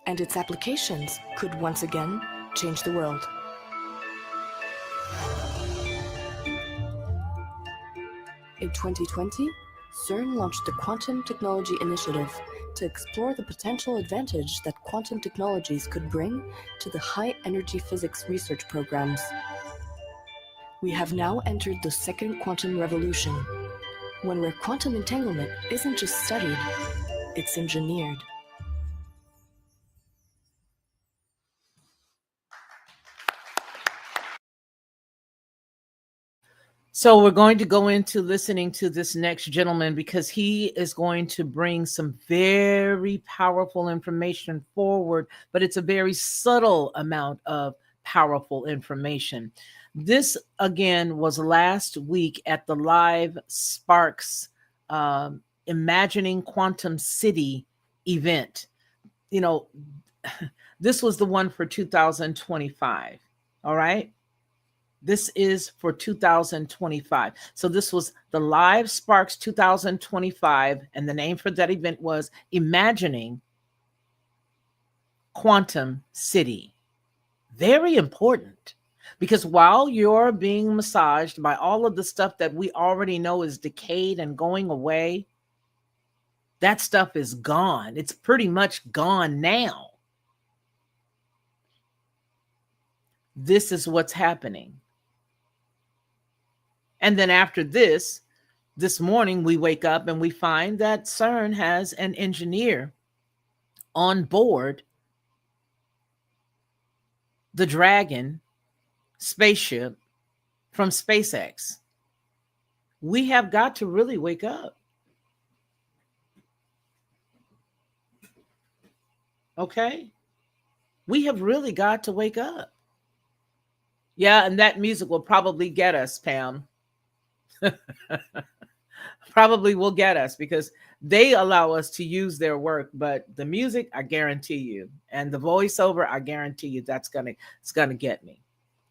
And its applications could once again change the world. In 2020, CERN launched the Quantum Technology Initiative, to explore the potential advantage that quantum technologies could bring to the high-energy physics research programs. We have now entered the second quantum revolution, one where quantum entanglement isn't just studied, it's engineered. So we're going to go into listening to this next gentleman because he is going to bring some very powerful information forward, but it's a very subtle amount of powerful information. This again was last week at the Live Sparks Imagining Quantum City event. You know, this was the one for 2025. All right. This is for 2025. So this was the Live Sparks 2025, and the name for that event was Imagining Quantum City. Very important, because while you're being massaged by all of the stuff that we already know is decayed and going away, that stuff is gone. It's pretty much gone now. This is what's happening. And then after this morning, we wake up and we find that CERN has an engineer on board the Dragon spaceship from SpaceX. We have got to really wake up. Okay? We have really got to wake up. Yeah, and that music will probably get us, Pam. Probably will get us because they allow us to use their work, but the music, I guarantee you, and the voiceover, I guarantee you it's gonna get me.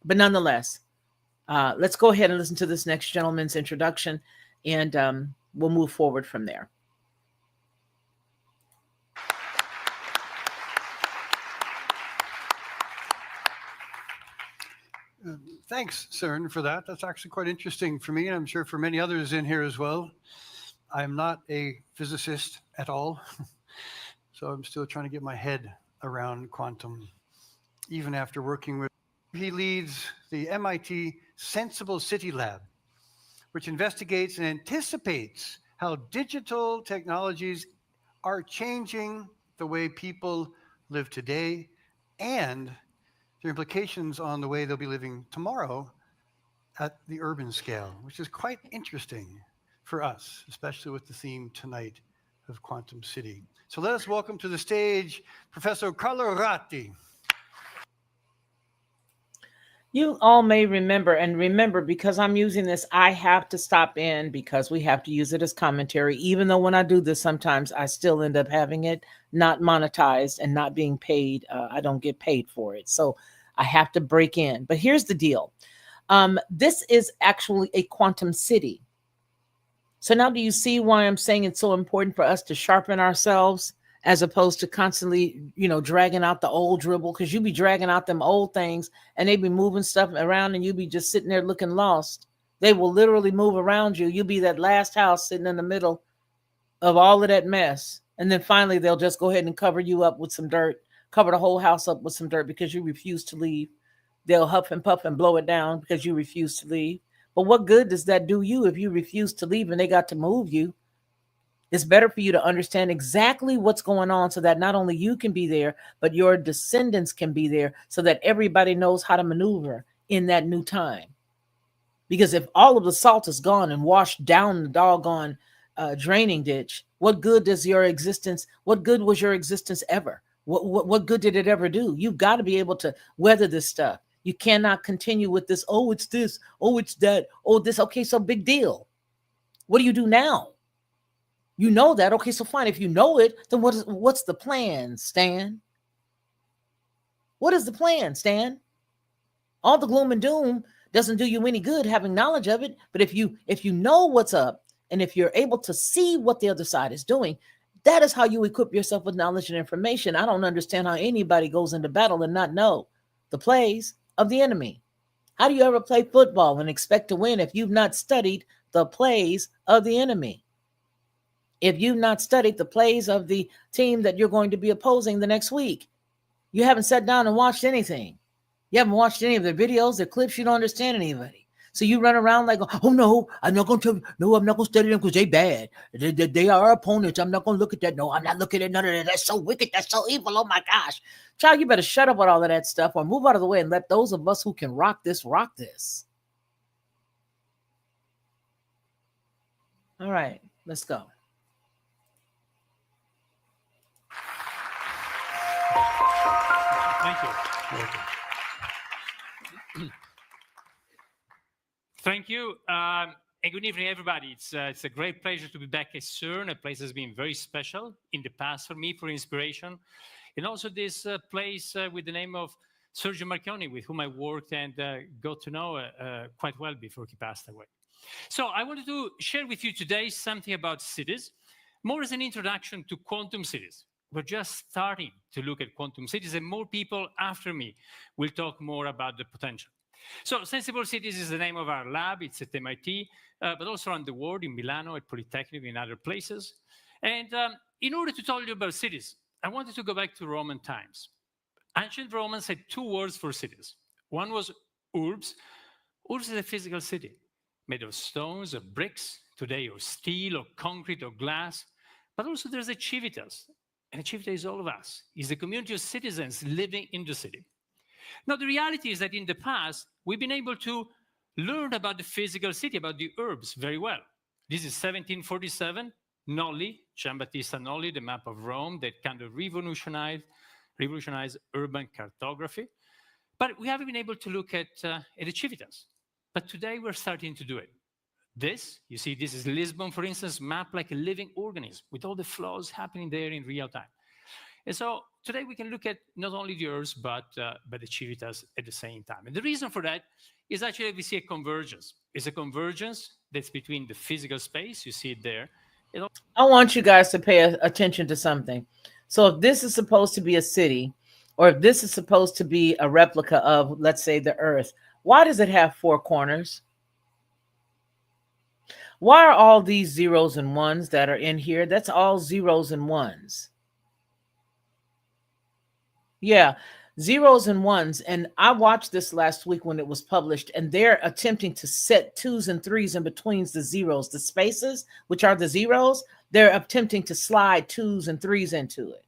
But nonetheless, let's go ahead and listen to this next gentleman's introduction, and we'll move forward from there. Thanks, CERN, for that. That's actually quite interesting for me, and I'm sure for many others in here as well. I'm not a physicist at all, so I'm still trying to get my head around quantum, even after working with. He leads the MIT Sensible City Lab, which investigates and anticipates how digital technologies are changing the way people live today and their implications on the way they'll be living tomorrow at the urban scale, which is quite interesting for us, especially with the theme tonight of Quantum City. So let us welcome to the stage Professor Carlo Ratti. You all may remember, because I'm using this, I have to stop in because we have to use it as commentary. Even though when I do this, sometimes I still end up having it not monetized and not being paid. I don't get paid for it. So I have to break in. But here's the deal. This is actually a quantum city. So now do you see why I'm saying it's so important for us to sharpen ourselves as opposed to constantly, dragging out the old dribble? Because you be dragging out them old things and they be moving stuff around and you be just sitting there looking lost. They will literally move around you. You'll be that last house sitting in the middle of all of that mess. And then finally, they'll just go ahead and cover you up with some dirt, cover the whole house up with some dirt because you refuse to leave. They'll huff and puff and blow it down because you refuse to leave. But what good does that do you if you refuse to leave and they got to move you? It's better for you to understand exactly what's going on so that not only you can be there, but your descendants can be there so that everybody knows how to maneuver in that new time. Because if all of the salt is gone and washed down the doggone draining ditch, what good was your existence ever? What good did it ever do? You've got to be able to weather this stuff. You cannot continue with this, oh, it's this, oh, it's that, oh, this. Okay, so big deal. What do you do now? You know that. Okay, so fine. If you know it, then what's the plan, Stan? What is the plan, Stan? All the gloom and doom doesn't do you any good having knowledge of it. But if you know what's up and if you're able to see what the other side is doing, that is how you equip yourself with knowledge and information. I don't understand how anybody goes into battle and not know the plays of the enemy. How do you ever play football and expect to win if you've not studied the plays of the enemy? If you've not studied the plays of the team that you're going to be opposing the next week, you haven't sat down and watched anything. You haven't watched any of their videos, their clips. You don't understand anybody. So you run around like, oh no, I'm not going to. No, I'm not going to study them because they bad. They are our opponents. I'm not going to look at that. No, I'm not looking at none of that. That's so wicked. That's so evil. Oh my gosh, child, you better shut up with all of that stuff or move out of the way and let those of us who can rock this rock this. All right, let's go. Thank you. Thank you. And good evening, everybody. It's a great pleasure to be back at CERN. A place that's been very special in the past for me, for inspiration. And also this place with the name of Sergio Marconi, with whom I worked and got to know quite well before he passed away. So I wanted to share with you today something about cities, more as an introduction to quantum cities. We're just starting to look at quantum cities, and more people after me will talk more about the potential. So Sensible Cities is the name of our lab. It's at MIT, but also around the world, in Milano, at Polytechnic, in other places. And in order to tell you about cities, I wanted to go back to Roman times. Ancient Romans had two words for cities. One was urbs. Urbs is a physical city, made of stones or bricks, today, or steel or concrete or glass. But also there's a civitas. And a civita is all of us. It's the community of citizens living in the city. Now, the reality is that in the past, we've been able to learn about the physical city, about the urbs very well. This is 1747, Nolli, Giambattista Nolli, the map of Rome that kind of revolutionized urban cartography. But we haven't been able to look at the civitas. But today we're starting to do it. This, you see, this is Lisbon, for instance, mapped like a living organism with all the flows happening there in real time. And so today we can look at not only the Earth, but the civitas at the same time. And the reason for that is actually we see a convergence. It's a convergence that's between the physical space, you see it there. I want you guys to pay attention to something. So if this is supposed to be a city, or if this is supposed to be a replica of, let's say, the Earth, why does it have four corners? Why are all these zeros and ones that are in here? That's all zeros and ones. Yeah, zeros and ones. And I watched this last week when it was published, and they're attempting to set twos and threes in between the zeros, the spaces, which are the zeros. They're attempting to slide twos and threes into it.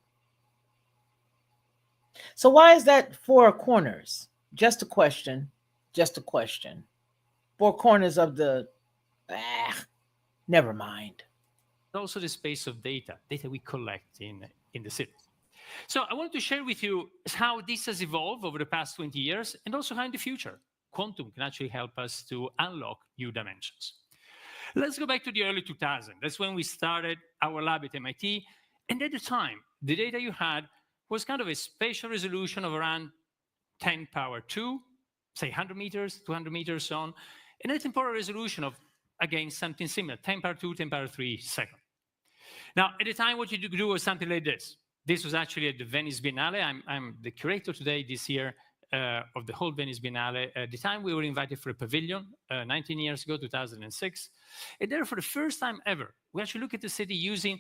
So why is that four corners? Just a question. Just a question. Four corners of the... never mind. Also the space of data we collect in the city. So I wanted to share with you how this has evolved over the past 20 years, and also how in the future, quantum can actually help us to unlock new dimensions. Let's go back to the early 2000s. That's when we started our lab at MIT. And at the time, the data you had was kind of a spatial resolution of around 10 power 2, say 100 meters, 200 meters on, and a temporal resolution of, again, something similar, 10 power 2, 10 power 3 second. Now, at the time, what you could do was something like this. This was actually at the Venice Biennale. I'm the curator today, this year, of the whole Venice Biennale. At the time, we were invited for a pavilion 19 years ago, 2006. And there, for the first time ever, we actually look at the city using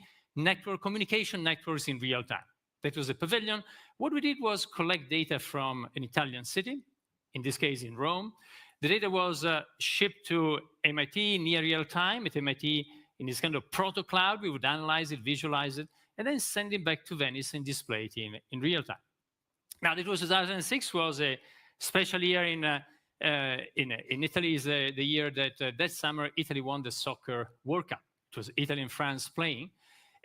communication networks in real time. That was a pavilion. What we did was collect data from an Italian city, in this case in Rome. The data was shipped to MIT near real time. At MIT, in this kind of proto-cloud, we would analyze it, visualize it, and then send it back to Venice and display it in real time. Now, it was 2006 was a special year in Italy. Is the year that summer Italy won the soccer World Cup. It was Italy and France playing.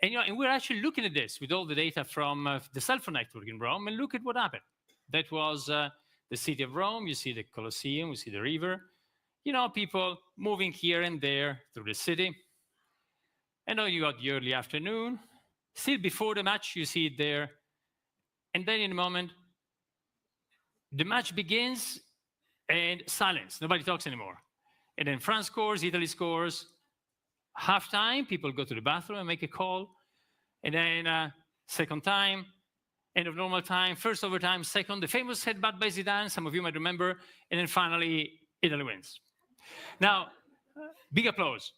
And, and we're actually looking at this with all the data from the cell phone network in Rome, and look at what happened. That was the city of Rome. You see the Colosseum, you see the river. People moving here and there through the city. And now you got the early afternoon. Still before the match, you see it there. And then in a moment, the match begins and silence. Nobody talks anymore. And then France scores, Italy scores. Halftime, people go to the bathroom and make a call. And then second time, end of normal time, first overtime, second, the famous headbutt by Zidane, some of you might remember. And then finally, Italy wins. Now, big applause.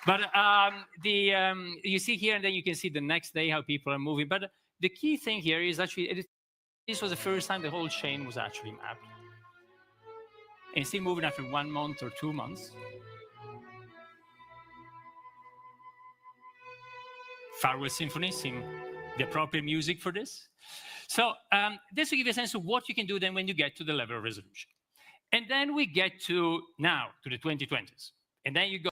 But you see here, and then you can see the next day how people are moving. But the key thing here is actually this was the first time the whole chain was actually mapped. And still moving after 1 month or 2 months. Farewell Symphony, sing the appropriate music for this. So this will give you a sense of what you can do then when you get to the level of resolution. And then we get to now, to the 2020s. And then you go.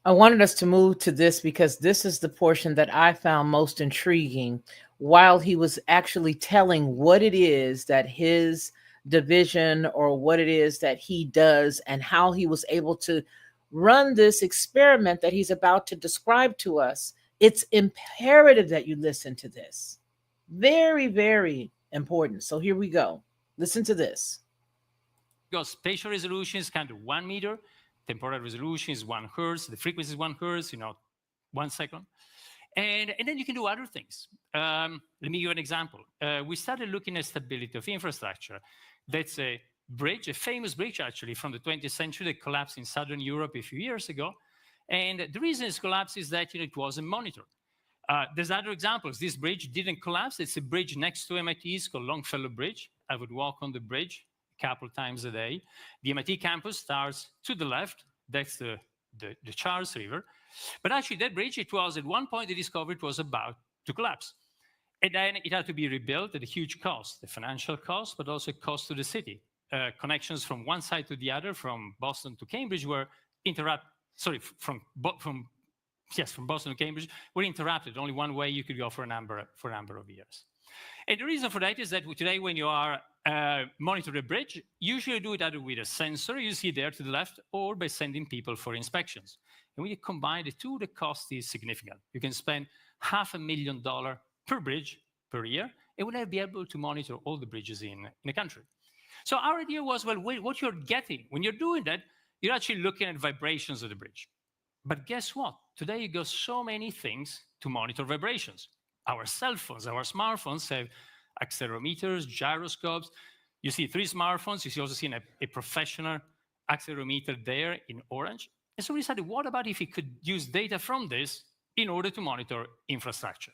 I wanted us to move to this because this is the portion that I found most intriguing while he was actually telling what it is that his division or what it is that he does and how he was able to run this experiment that he's about to describe to us. It's imperative that you listen to this. Very, very important. So here we go. Listen to this. Spatial resolution is kind of 1 meter. Temporal resolution is 1 hertz. The frequency is 1 hertz, 1 second. And then you can do other things. Let me give you an example. We started looking at stability of infrastructure. That's a bridge, a famous bridge actually from the 20th century that collapsed in Southern Europe a few years ago. And the reason it's collapsed is that it wasn't monitored. There's other examples. This bridge didn't collapse. It's a bridge next to MIT. It's called Longfellow Bridge. I would walk on the bridge a couple times a day. The MIT campus starts to the left. That's the Charles River. But actually, that bridge, it was at one point they discovered it was about to collapse. And then it had to be rebuilt at a huge cost, the financial cost, but also cost to the city. Connections from one side to the other, from Boston to Cambridge, were interrupted. Sorry, from Boston to Cambridge, were interrupted. Only one way you could go for a number of years. And the reason for that is that today, when you are monitor a bridge, usually do it either with a sensor you see there to the left, or by sending people for inspections. And when you combine the two, the cost is significant. You can spend $500,000 per bridge per year, and we'll never be able to monitor all the bridges in the country. So our idea was, well, what you're getting when you're doing that, you're actually looking at vibrations of the bridge. But guess what? Today you got so many things to monitor vibrations. Our cell phones, our smartphones have accelerometers, gyroscopes. You see 3 smartphones. You see also see a professional accelerometer there in orange. And so we decided, what about if we could use data from this in order to monitor infrastructure?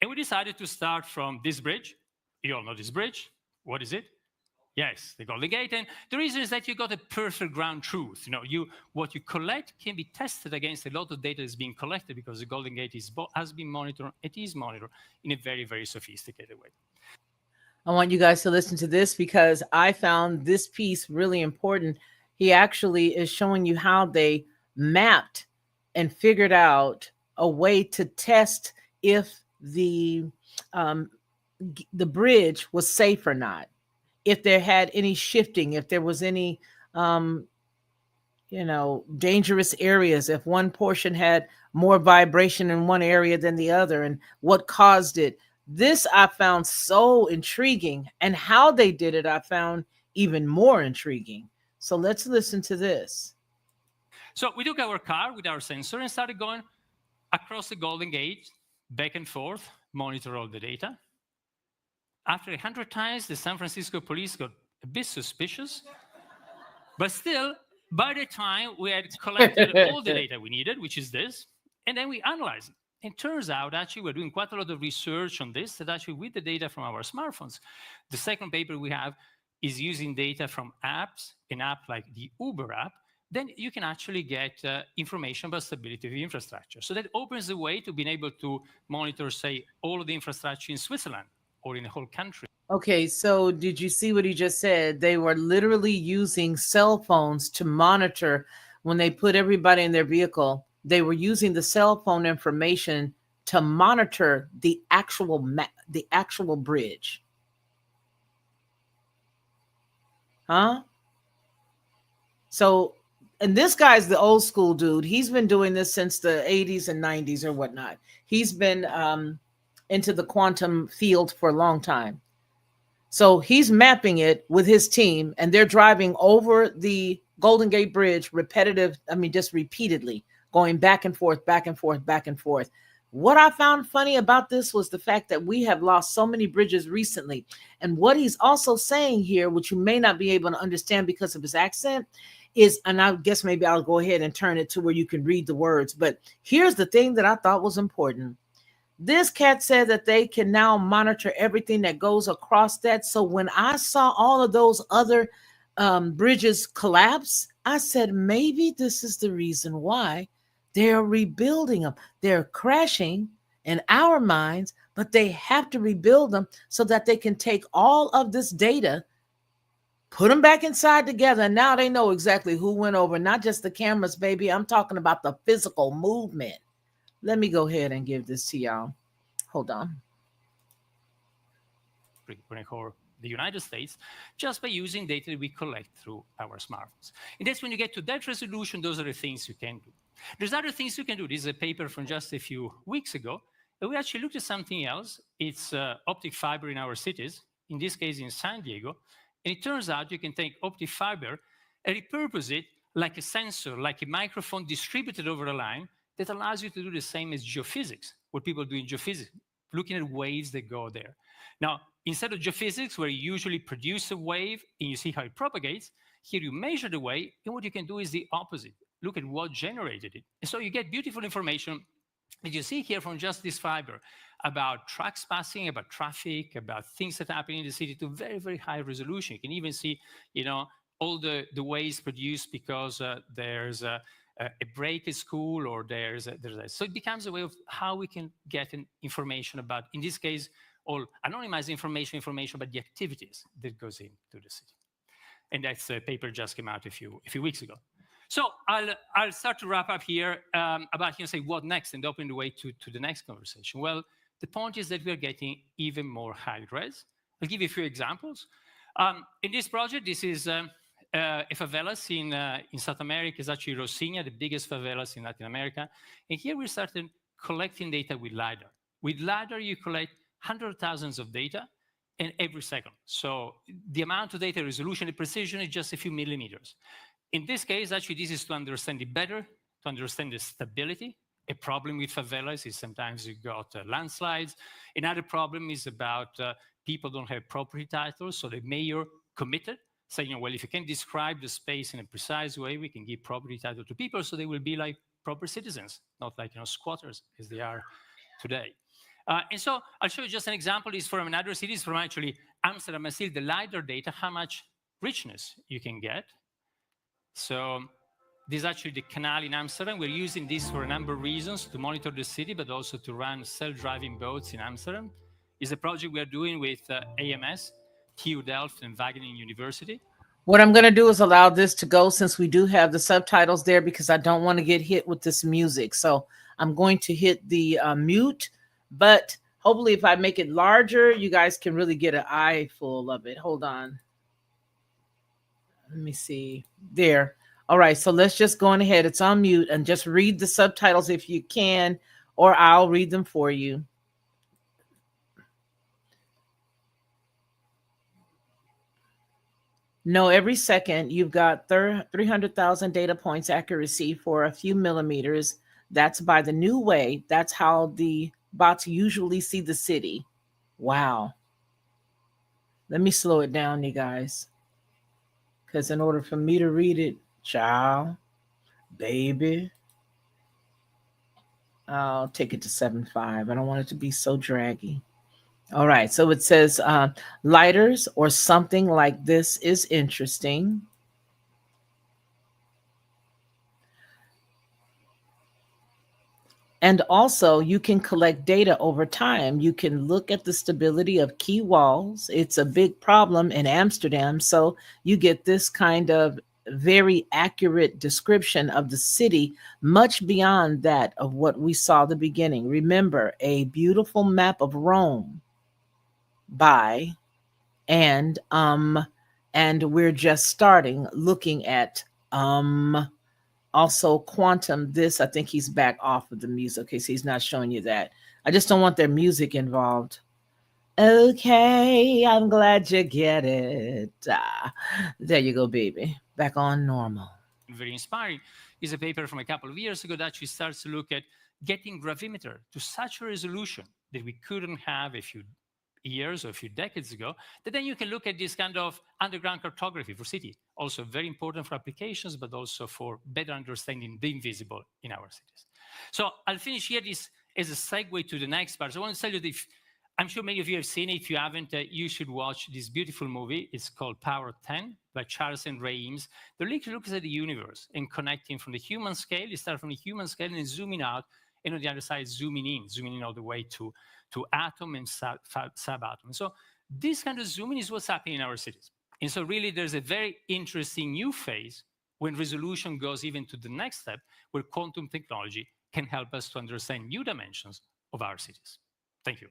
And we decided to start from this bridge. You all know this bridge. What is it? Yes, the Golden Gate. And the reason is that you got a perfect ground truth. What you collect can be tested against a lot of data that's being collected, because the Golden Gate has been monitored. It is monitored in a very, very sophisticated way. I want you guys to listen to this because I found this piece really important. He actually is showing you how they mapped and figured out a way to test if the bridge was safe or not, if there had any shifting, if there was any, dangerous areas, if one portion had more vibration in one area than the other, and what caused it. This I found so intriguing, and how they did it I found even more intriguing. So let's listen to this. So we took our car with our sensor and started going across the Golden Gate, back and forth, monitor all the data. After 100 times, the San Francisco police got a bit suspicious. But still, by the time we had collected all the data we needed, which is this, and then we analyzed it. It turns out, actually, we're doing quite a lot of research on this, that actually with the data from our smartphones, the second paper we have is using data from apps, an app like the Uber app, then you can actually get information about stability of the infrastructure. So that opens the way to being able to monitor, say, all of the infrastructure in Switzerland or in the whole country. Okay, so did you see what he just said? They were literally using cell phones to monitor when they put everybody in their vehicle. They were using the cell phone information to monitor the actual bridge. Huh? So, and this guy's the old school dude. He's been doing this since the 80s and 90s or whatnot. He's been into the quantum field for a long time. So he's mapping it with his team, and they're driving over the Golden Gate Bridge just repeatedly, going back and forth, back and forth, back and forth. What I found funny about this was the fact that we have lost so many bridges recently. And what he's also saying here, which you may not be able to understand because of his accent, is, and I guess maybe I'll go ahead and turn it to where you can read the words. But here's the thing that I thought was important. This cat said that they can now monitor everything that goes across that. So when I saw all of those other bridges collapse, I said, maybe this is the reason why they're rebuilding them. They're crashing in our minds, but they have to rebuild them so that they can take all of this data, put them back inside together, and now they know exactly who went over, not just the cameras, baby. I'm talking about the physical movement. Let me go ahead and give this to y'all. Hold on. Or the United States, just by using data that we collect through our smartphones. And that's when you get to that resolution, those are the things you can do. There's other things you can do. This is a paper from just a few weeks ago, and we actually looked at something else. It's optic fiber in our cities, in this case in San Diego. And it turns out you can take optic fiber and repurpose it like a sensor, like a microphone distributed over a line that allows you to do the same as geophysics, what people do in geophysics, looking at waves that go there. Now, instead of geophysics, where you usually produce a wave and you see how it propagates, here you measure the wave, and what you can do is the opposite. Look at what generated it. And so you get beautiful information that you see here from just this fiber about trucks passing, about traffic, about things that happen in the city to very, very high resolution. You can even see, all the waves produced because there's a break at school, or so it becomes a way of how we can get information about, in this case, all anonymized information about the activities that goes into the city. And that's a paper just came out a few weeks ago. So I'll start to wrap up here about say what next, and open the way to the next conversation. Well, the point is that we're getting even more high res. I'll give you a few examples. In this project, this is a favelas in South America. It's actually Rocinha, the biggest favelas in Latin America. And here we started collecting data with LiDAR. With LiDAR, you collect hundreds of thousands of data and every second. So the amount of data resolution and precision is just a few millimeters. In this case, actually, this is to understand it better, to understand the stability. A problem with favelas is sometimes you got landslides. Another problem is about people don't have property titles, so the mayor committed, saying, well, if you can describe the space in a precise way, we can give property title to people, so they will be like proper citizens, not like squatters as they are today. And so I'll show you just an example. This is from another city, it's from actually Amsterdam. I see the LiDAR data, how much richness you can get. So this is actually the canal in Amsterdam. We're using this for a number of reasons, to monitor the city, but also to run self-driving boats in Amsterdam. It's a project we're doing with AMS, TU Delft, and Wageningen University. What I'm going to do is allow this to go, since we do have the subtitles there, because I don't want to get hit with this music. So I'm going to hit the mute, but hopefully if I make it larger, you guys can really get an eye full of it. Hold on. Let me see. There. All right. So let's just go on ahead. It's on mute, and just read the subtitles if you can, or I'll read them for you. No, every second you've got 300,000 data points accuracy for a few millimeters. That's by the new way. That's how the bots usually see the city. Wow. Let me slow it down, you guys. Because in order for me to read it, child, baby, I'll take it to 7.5. I don't want it to be so draggy. All right, so it says lighters or something like this is interesting. And also, you can collect data over time. You can look at the stability of key walls. It's a big problem in Amsterdam. So you get this kind of very accurate description of the city, much beyond that of what we saw at the beginning. Remember, a beautiful map of Rome by, and we're just starting looking at also quantum. This, I think he's back off of the music. Okay, so he's not showing you that. I just don't want their music involved. Okay, I'm glad you get it. There you go, baby. Back on normal. Very inspiring is a paper from a couple of years ago that actually starts to look at getting gravimeter to such a resolution that we couldn't have a few years or a few decades ago, that then you can look at this kind of underground cartography for city, also very important for applications, but also for better understanding the invisible in our cities. So I'll finish here this as a segue to the next part. So I want to tell you that I'm sure many of you have seen it. If you haven't, you should watch this beautiful movie. It's called Power 10 by Charles and Ray Eames. The looks at the universe and connecting from the human scale. You start from the human scale and zooming out, and on the other side, zooming in all the way to atom and subatom. So this kind of zooming is what's happening in our cities. And so really there's a very interesting new phase when resolution goes even to the next step, where quantum technology can help us to understand new dimensions of our cities. Thank you.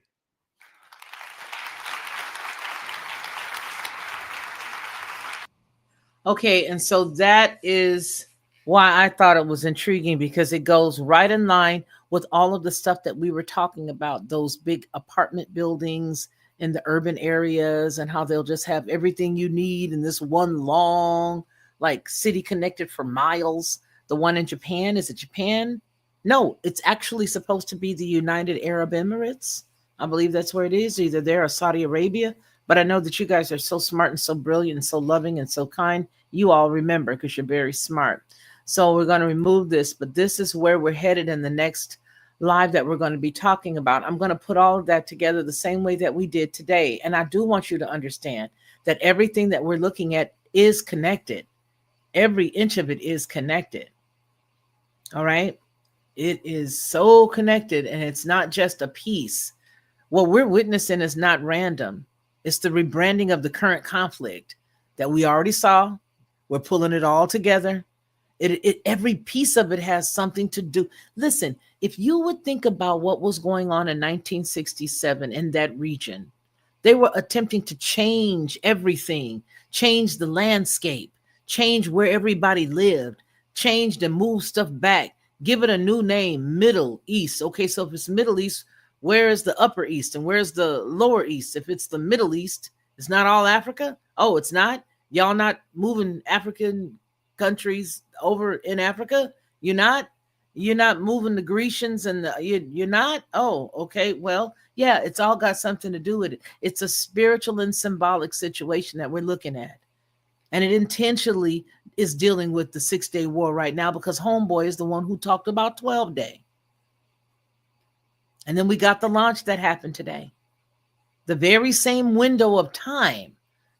Okay, and so that is why I thought it was intriguing, because it goes right in line with all of the stuff that we were talking about, those big apartment buildings in the urban areas, and how they'll just have everything you need in this one long, like, city connected for miles. The one in Japan, is it Japan? No, it's actually supposed to be the United Arab Emirates. I believe that's where it is, either there or Saudi Arabia. But I know that you guys are so smart and so brilliant and so loving and so kind. You all remember, because you're very smart. So we're going to remove this, but this is where we're headed in the next live that we're going to be talking about. I'm going to put all of that together the same way that we did today. And I do want you to understand that everything that we're looking at is connected. Every inch of it is connected. All right. It is so connected, and it's not just a piece. What we're witnessing is not random. It's the rebranding of the current conflict that we already saw. We're pulling it all together. Every piece of it has something to do. Listen, if you would think about what was going on in 1967 in that region, they were attempting to change everything, change the landscape, change where everybody lived, change and move stuff back, give it a new name, Middle East. Okay, so if it's Middle East, where is the Upper East and where's the Lower East? If it's the Middle East, it's not all Africa? Oh, it's not? Y'all not moving African countries over in Africa? You're not? You're not moving the Grecians and you're not? Oh, okay. Well, yeah, it's all got something to do with it. It's a spiritual and symbolic situation that we're looking at. And it intentionally is dealing with the 6-day war right now, because Homeboy is the one who talked about 12-day. And then we got the launch that happened today. The very same window of time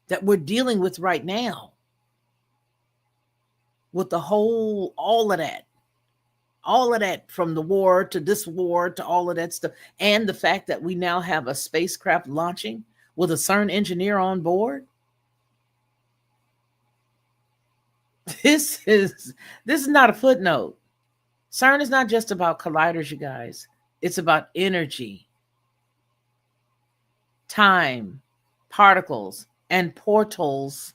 that we're dealing with right now, with the whole, all of that from the war to this war to all of that stuff. And the fact that we now have a spacecraft launching with a CERN engineer on board. This is not a footnote. CERN is not just about colliders, you guys. It's about energy, time, particles, and portals.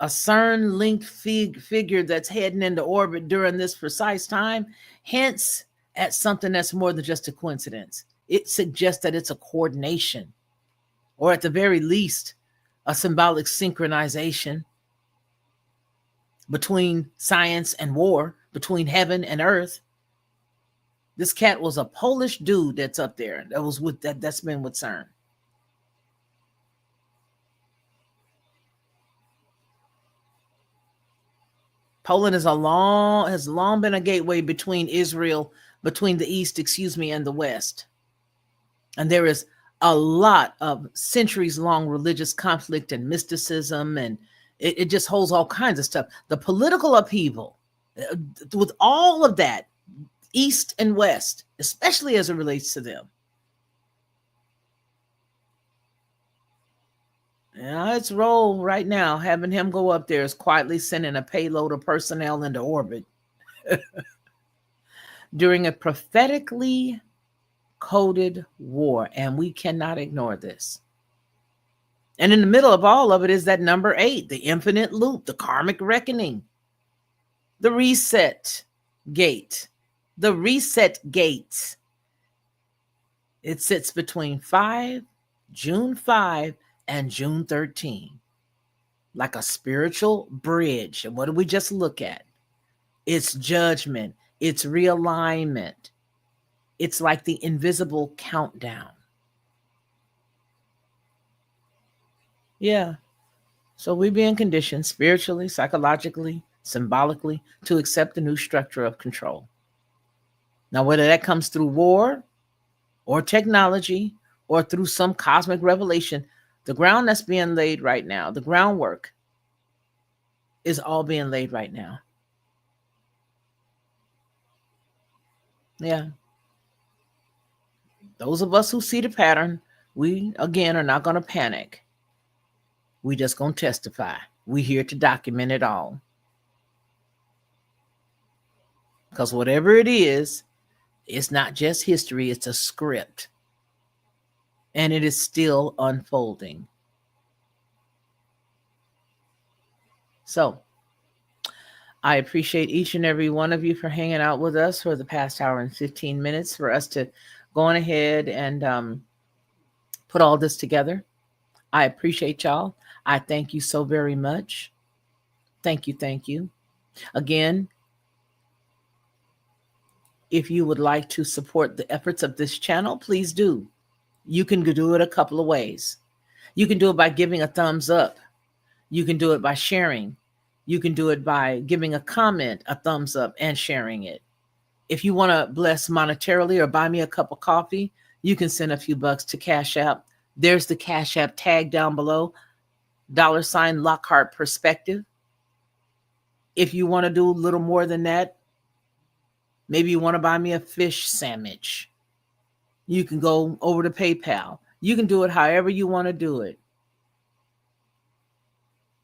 A CERN-linked figure that's heading into orbit during this precise time hints at something that's more than just a coincidence. It suggests that it's a coordination, or at the very least, a symbolic synchronization between science and war, between heaven and earth. This cat was a Polish dude that's up there. That's been with CERN. Poland has long been a gateway between the East, and the West. And there is a lot of centuries-long religious conflict and mysticism, and it just holds all kinds of stuff. The political upheaval, with all of that, East and West, especially as it relates to them. Yeah, it's role right now, having him go up there is quietly sending a payload of personnel into orbit during a prophetically coded war, and we cannot ignore this. And in the middle of all of it is that number 8, the infinite loop, the karmic reckoning, the reset gate. The reset gate. It sits between June 5 and June 13, like a spiritual bridge. And what did we just look at? It's judgment. It's realignment. It's like the invisible countdown. Yeah. So we're being conditioned spiritually, psychologically, symbolically to accept the new structure of control. Now, whether that comes through war or technology or through some cosmic revelation, the ground that's being laid right now, the groundwork is all being laid right now. Yeah. Those of us who see the pattern, we again are not going to panic. We just going to testify. We here to document it all. Because whatever it is, it's not just history, it's a script. And it is still unfolding. So, I appreciate each and every one of you for hanging out with us for the past hour and 15 minutes for us to go on ahead and put all this together. I appreciate y'all. I thank you so very much. Thank you. Thank you. Again, if you would like to support the efforts of this channel, please do. You can do it a couple of ways. You can do it by giving a thumbs up. You can do it by sharing. You can do it by giving a comment, a thumbs up, and sharing it. If you want to bless monetarily or buy me a cup of coffee, you can send a few bucks to Cash App. There's the Cash App tag down below, $ Lockhart Perspective. If you want to do a little more than that, maybe you want to buy me a fish sandwich, you can go over to PayPal. You can do it however you want to do it.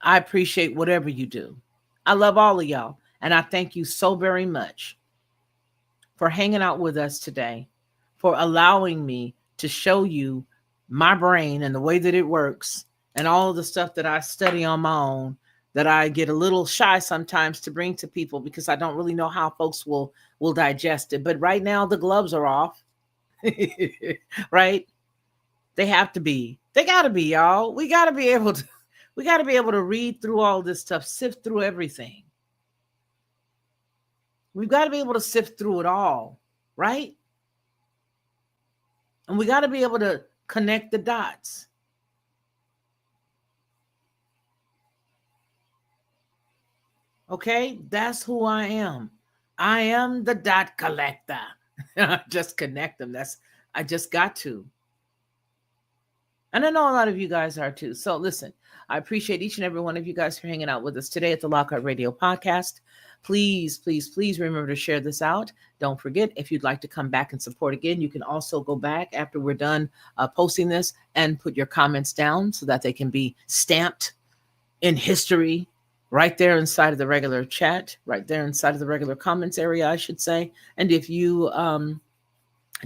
I appreciate whatever you do. I love all of y'all. And I thank you so very much for hanging out with us today, for allowing me to show you my brain and the way that it works and all of the stuff that I study on my own, that I get a little shy sometimes to bring to people because I don't really know how folks will digest it. But right now the gloves are off. Right? They have to be. They got to be, y'all. We got to be able to read through all this stuff, sift through everything. We've got to be able to sift through it all, right? And we got to be able to connect the dots. Okay? That's who I am. I am the dot collector. Just connect them. I just got to. And I know a lot of you guys are too. So listen, I appreciate each and every one of you guys for hanging out with us today at the Lockhart Radio Podcast. Please, please, please remember to share this out. Don't forget, if you'd like to come back and support again, you can also go back after we're done posting this and put your comments down so that they can be stamped in history right there inside of the regular chat, right there inside of the regular comments area, I should say. And if you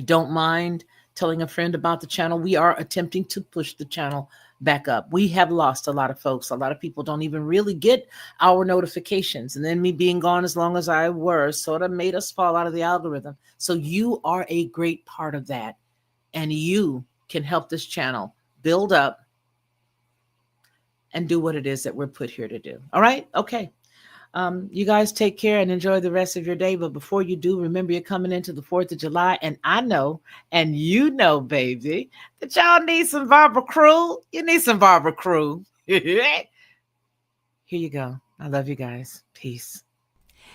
don't mind telling a friend about the channel, we are attempting to push the channel back up. We have lost a lot of folks. A lot of people don't even really get our notifications. And then me being gone as long as I was sort of made us fall out of the algorithm. So you are a great part of that. And you can help this channel build up and do what it is that we're put here to do. All right? Okay. You guys take care and enjoy the rest of your day. But before you do, remember you're coming into the 4th of July. And I know, and you know, baby, that y'all need some Barbara Crew. You need some Barbara Crew. Here you go. I love you guys. Peace.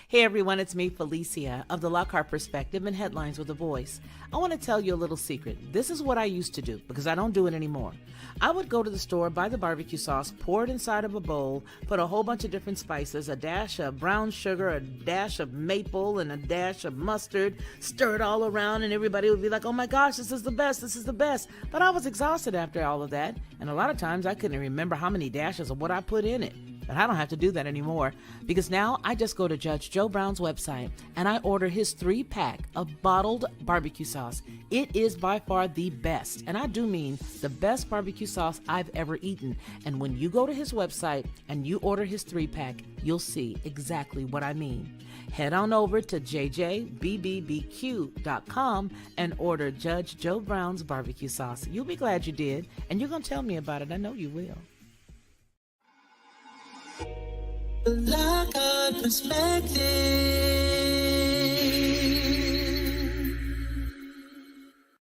Hey everyone, it's me, Felicia, of the Lockhart Perspective and Headlines with a Voice. I want to tell you a little secret. This is what I used to do because I don't do it anymore. I would go to the store, buy the barbecue sauce, pour it inside of a bowl, put a whole bunch of different spices, a dash of brown sugar, a dash of maple, and a dash of mustard, stir it all around, and everybody would be like, oh my gosh, this is the best, this is the best. But I was exhausted after all of that, and a lot of times I couldn't remember how many dashes of what I put in it. But I don't have to do that anymore because now I just go to Judge Joe Brown's website and I order his 3-pack of bottled barbecue sauce. It is by far the best, and I do mean the best barbecue sauce I've ever eaten. And when you go to his website and you order his 3-pack, you'll see exactly what I mean. Head on over to jjbbbbq.com and order Judge Joe Brown's barbecue sauce. You'll be glad you did, and you're going to tell me about it. I know you will. Lockhart Perspective.